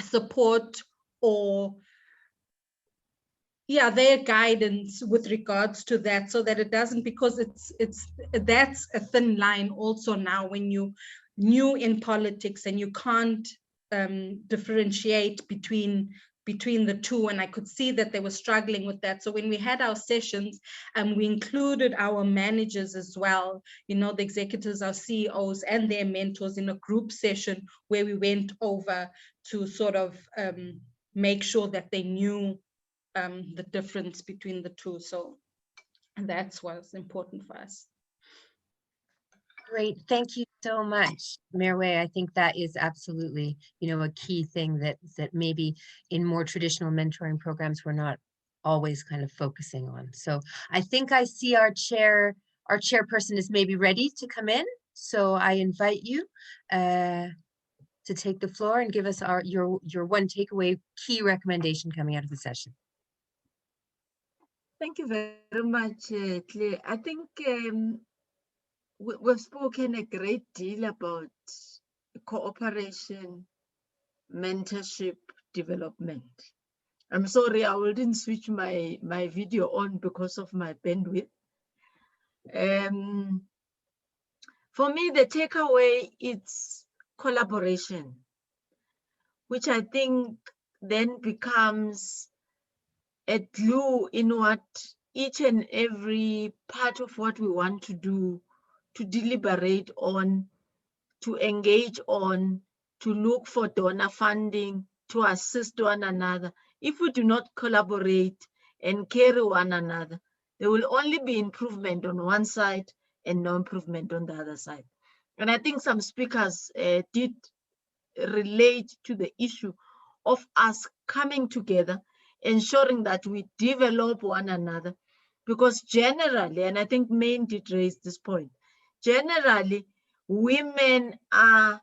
support or their guidance with regards to that, so that it doesn't, because that's a thin line also now when you new in politics and you can't differentiate between the two, and I could see that they were struggling with that. So when we had our sessions, we included our managers as well, you know, the executives, our CEOs and their mentors in a group session where we went over to sort of make sure that they knew the difference between the two. So that's what's important for us. Great, thank you so much, Merwe. I think that is absolutely, you know, a key thing that maybe in more traditional mentoring programs we're not always kind of focusing on. So I think I see our chairperson is maybe ready to come in. So I invite you to take the floor and give us your one takeaway key recommendation coming out of the session. Thank you very much, Claire. I think we've spoken a great deal about cooperation, mentorship, development. I'm sorry, I wouldn't switch my video on because of my bandwidth. For me, the takeaway is collaboration, which I think then becomes a glue in what each and every part of what we want to do, to deliberate on, to engage on, to look for donor funding, to assist one another. If we do not collaborate and carry one another, there will only be improvement on one side and no improvement on the other side. And I think some speakers did relate to the issue of us coming together, ensuring that we develop one another, because generally, and I think Maine did raise this point, generally, women are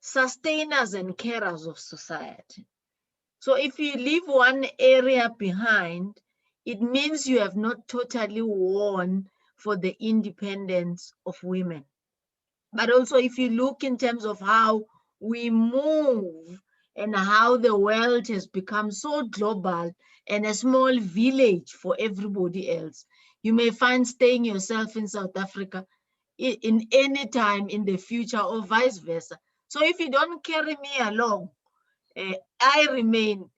sustainers and carers of society. So if you leave one area behind, it means you have not totally won for the independence of women. But also if you look in terms of how we move and how the world has become so global and a small village for everybody else, you may find staying yourself in South Africa in any time in the future or vice versa. So if you don't carry me along, I remain,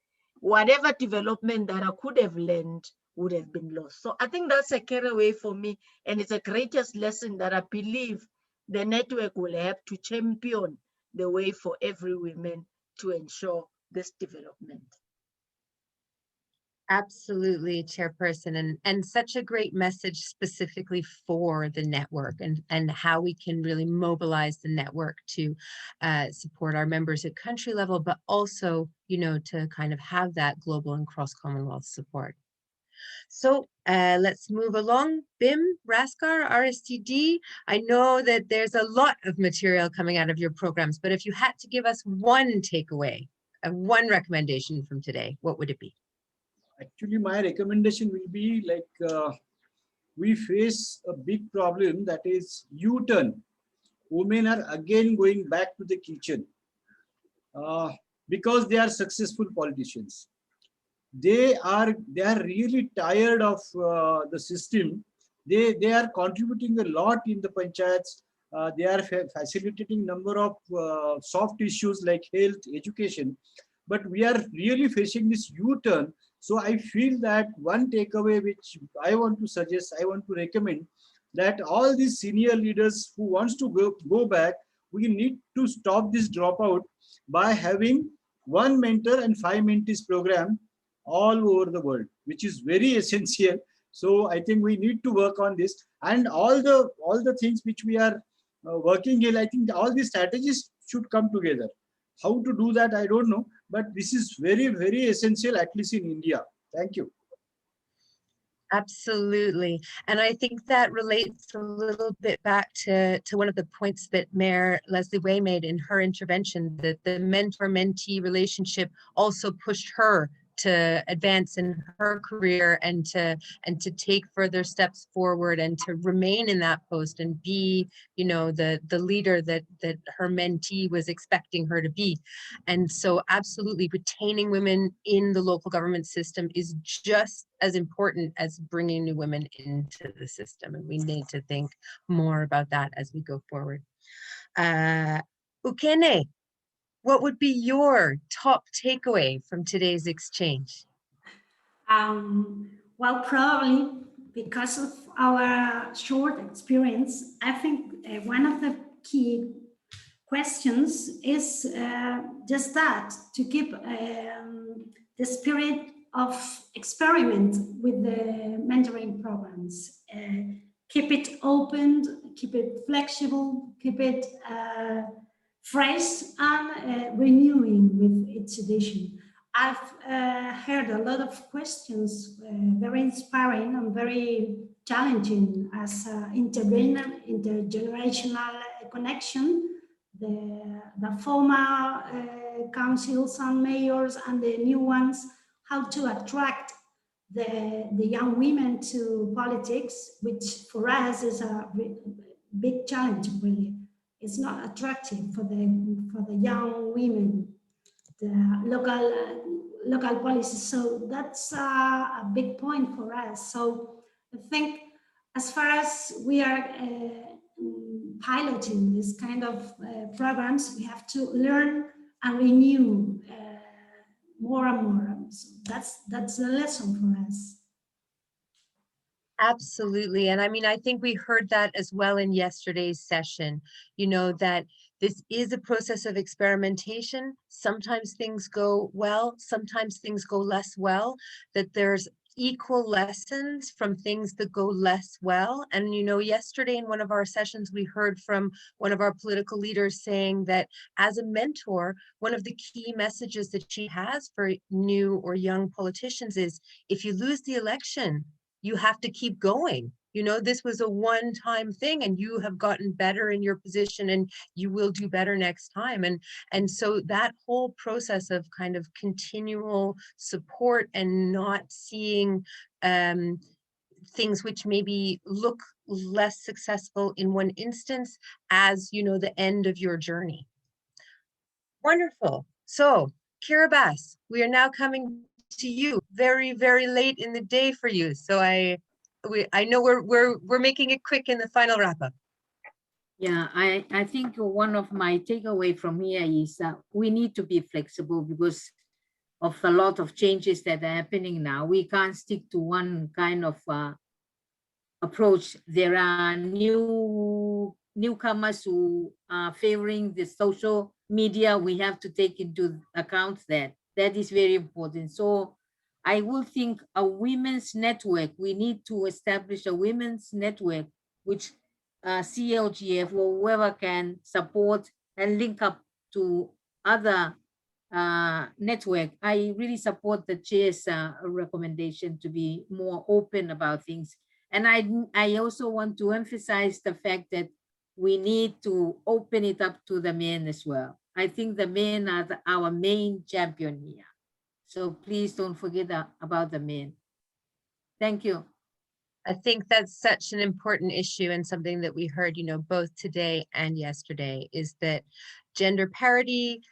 whatever development that I could have learned would have been lost. So I think that's a carry away for me, and it's the greatest lesson that I believe the network will have to champion the way for every woman to ensure this development. Absolutely, Chairperson, and such a great message specifically for the network and how we can really mobilize the network to support our members at country level, but also, you know, to kind of have that global and cross Commonwealth support. So let's move along. BIM, Raskar, RSTD, I know that there's a lot of material coming out of your programs, but if you had to give us one takeaway, one recommendation from today, what would it be? Actually, my recommendation will be like we face a big problem, that is U-turn. Women are again going back to the kitchen because they are successful politicians. They are really tired of the system. They are contributing a lot in the panchayats. They are facilitating number of soft issues like health, education, but we are really facing this U-turn. So I feel that one takeaway which I want to suggest, I want to recommend, that all these senior leaders who wants to go back, we need to stop this dropout by having one mentor and 5 mentees program all over the world, which is very essential. So I think we need to work on this, and all the things which we are working in, I think all these strategies should come together. How to do that, I don't know, but this is very, very essential, at least in India. Thank you. Absolutely. And I think that relates a little bit back to one of the points that Mayor Leslie Way made in her intervention, that the mentor-mentee relationship also pushed her to advance in her career and to take further steps forward and to remain in that post and be, you know, the leader that her mentee was expecting her to be. And so absolutely retaining women in the local government system is just as important as bringing new women into the system. And we need to think more about that as we go forward. Ukene, what would be your top takeaway from today's exchange? Well, probably because of our short experience, I think one of the key questions is just that, to keep the spirit of experiment with the mentoring programs. Keep it open, keep it flexible, keep it fresh and renewing with each edition. I've heard a lot of questions, very inspiring and very challenging as intergenerational connection. The former councils and mayors and the new ones, how to attract the young women to politics, which for us is a big challenge, really. It's not attractive for the young women, the local policies. So that's a big point for us. So I think as far as we are piloting this kind of programs, we have to learn and renew more and more. So that's a lesson for us. Absolutely. And I mean, I think we heard that as well in yesterday's session, you know, that this is a process of experimentation. Sometimes things go well, sometimes things go less well, that there's equal lessons from things that go less well. And, you know, yesterday in one of our sessions, we heard from one of our political leaders saying that as a mentor, one of the key messages that she has for new or young politicians is, if you lose the election, you have to keep going. You know, this was a one-time thing and you have gotten better in your position and you will do better next time. And so that whole process of kind of continual support and not seeing things which maybe look less successful in one instance as, you know, the end of your journey. Wonderful. So, Kiribati, we are now coming to you, very, very late in the day for you. So I know we're making it quick in the final wrap up. Yeah, I think one of my takeaway from here is that we need to be flexible because of a lot of changes that are happening now. We can't stick to one kind of approach. There are newcomers who are favoring the social media. We have to take into account that. That is very important. So I will think a women's network. We need to establish a women's network, which CLGF or whoever can support and link up to other network. I really support the chair's recommendation to be more open about things. And I also want to emphasize the fact that we need to open it up to the men as well. I think the men are our main champion here. So please don't forget about the men. Thank you. I think that's such an important issue and something that we heard, you know, both today and yesterday, is that gender parity,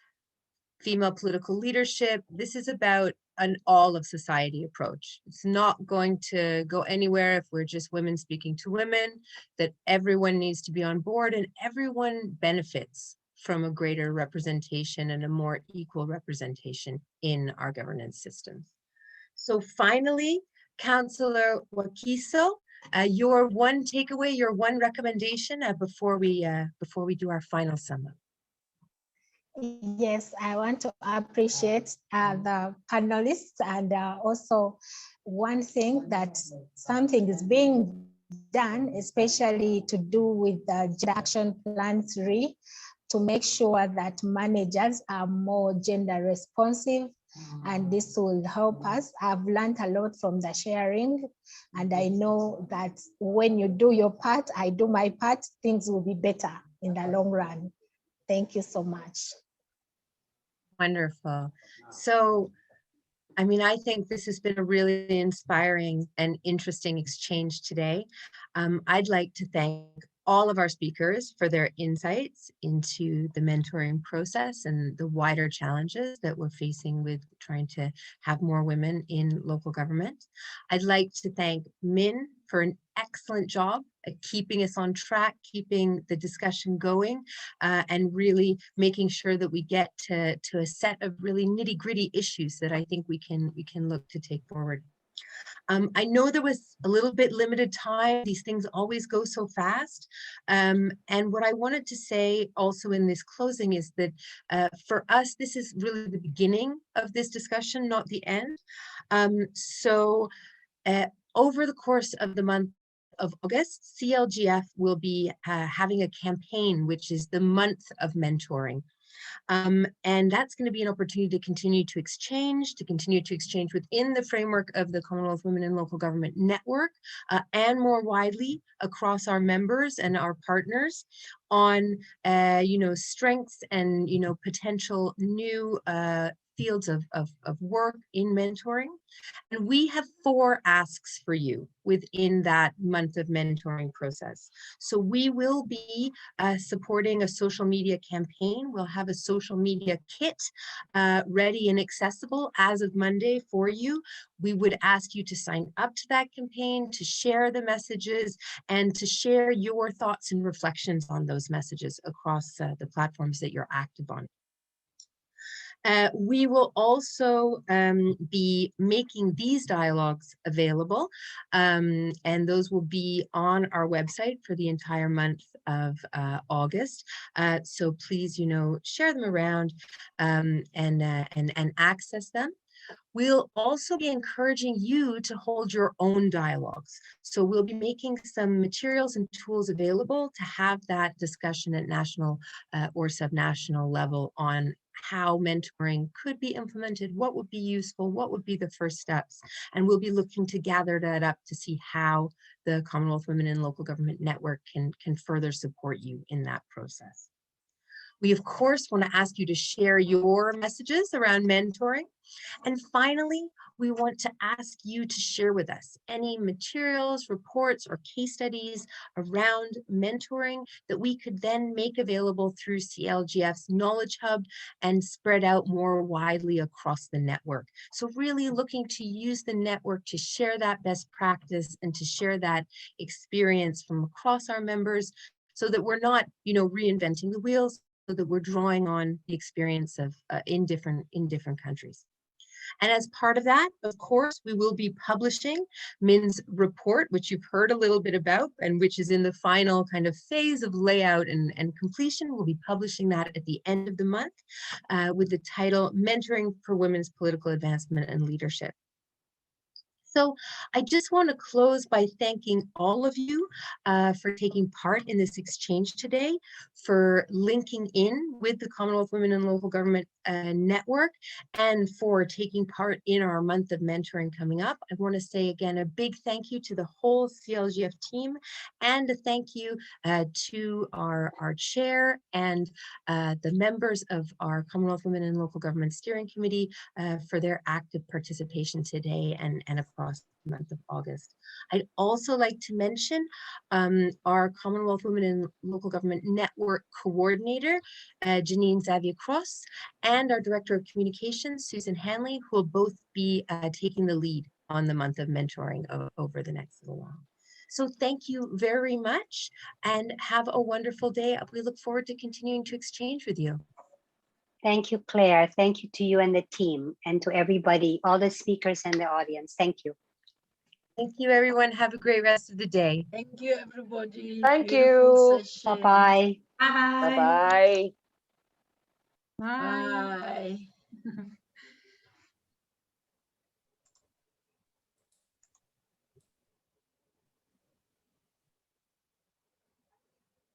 female political leadership, this is about an all of society approach. It's not going to go anywhere if we're just women speaking to women, that everyone needs to be on board and everyone benefits from a greater representation and a more equal representation in our governance systems. So finally, Councillor Wakiso, your one takeaway, your one recommendation before we do our final sum up. Yes, I want to appreciate the panelists, and also one thing that something is being done, especially to do with the Gender Action Plan 3, to make sure that managers are more gender responsive and this will help us. I've learned a lot from the sharing, and I know that when you do your part, I do my part, things will be better in the long run. Thank you so much. Wonderful. So, I mean, I think this has been a really inspiring and interesting exchange today. I'd like to thank all of our speakers for their insights into the mentoring process and the wider challenges that we're facing with trying to have more women in local government. I'd like to thank Min for an excellent job at keeping us on track, keeping the discussion going, and really making sure that we get to a set of really nitty-gritty issues that I think we can look to take forward. I know there was a little bit limited time. These things always go so fast. And what I wanted to say also in this closing is that for us, this is really the beginning of this discussion, not the end. Over the course of the month of August, CLGF will be having a campaign, which is the month of mentoring. And that's going to be an opportunity to continue to exchange within the framework of the Commonwealth Women in Local Government Network, and more widely across our members and our partners on, strengths and, potential new fields of work in mentoring. And we have 4 asks for you within that month of mentoring process. So we will be supporting a social media campaign. We'll have a social media kit ready and accessible as of Monday for you. We would ask you to sign up to that campaign, to share the messages, and to share your thoughts and reflections on those messages across the platforms that you're active on. We will also be making these dialogues available, and those will be on our website for the entire month of August. So please, share them around and access them. We'll also be encouraging you to hold your own dialogues. So we'll be making some materials and tools available to have that discussion at national or subnational level on how mentoring could be implemented, what would be useful, what would be the first steps. And we'll be looking to gather that up to see how the Commonwealth Women in Local Government Network can further support you in that process. We, of course, want to ask you to share your messages around mentoring. And finally, we want to ask you to share with us any materials, reports, or case studies around mentoring that we could then make available through CLGF's Knowledge Hub and spread out more widely across the network. So really looking to use the network to share that best practice and to share that experience from across our members so that we're not, reinventing the wheels, so that we're drawing on the experience of in different countries. And as part of that, of course, we will be publishing Min's report, which you've heard a little bit about, and which is in the final kind of phase of layout and completion. We'll be publishing that at the end of the month with the title Mentoring for Women's Political Advancement and Leadership. So I just want to close by thanking all of you for taking part in this exchange today, for linking in with the Commonwealth Women in Local Government Network, and for taking part in our month of mentoring coming up. I want to say again a big thank you to the whole CLGF team, and a thank you to our chair and the members of our Commonwealth Women in Local Government Steering Committee for their active participation today and across the month of August. I'd also like to mention our Commonwealth Women in Local Government Network Coordinator, Janine Xavier-Cross, and our Director of Communications, Susan Hanley, who will both be taking the lead on the month of mentoring over the next little while. So thank you very much and have a wonderful day. We look forward to continuing to exchange with you. Thank you, Claire. Thank you to you and the team, and to everybody, all the speakers and the audience. Thank you. Thank you, everyone. Have a great rest of the day. Thank you, everybody. Thank Beautiful you. session. Bye-bye. Bye-bye. Bye-bye. Bye.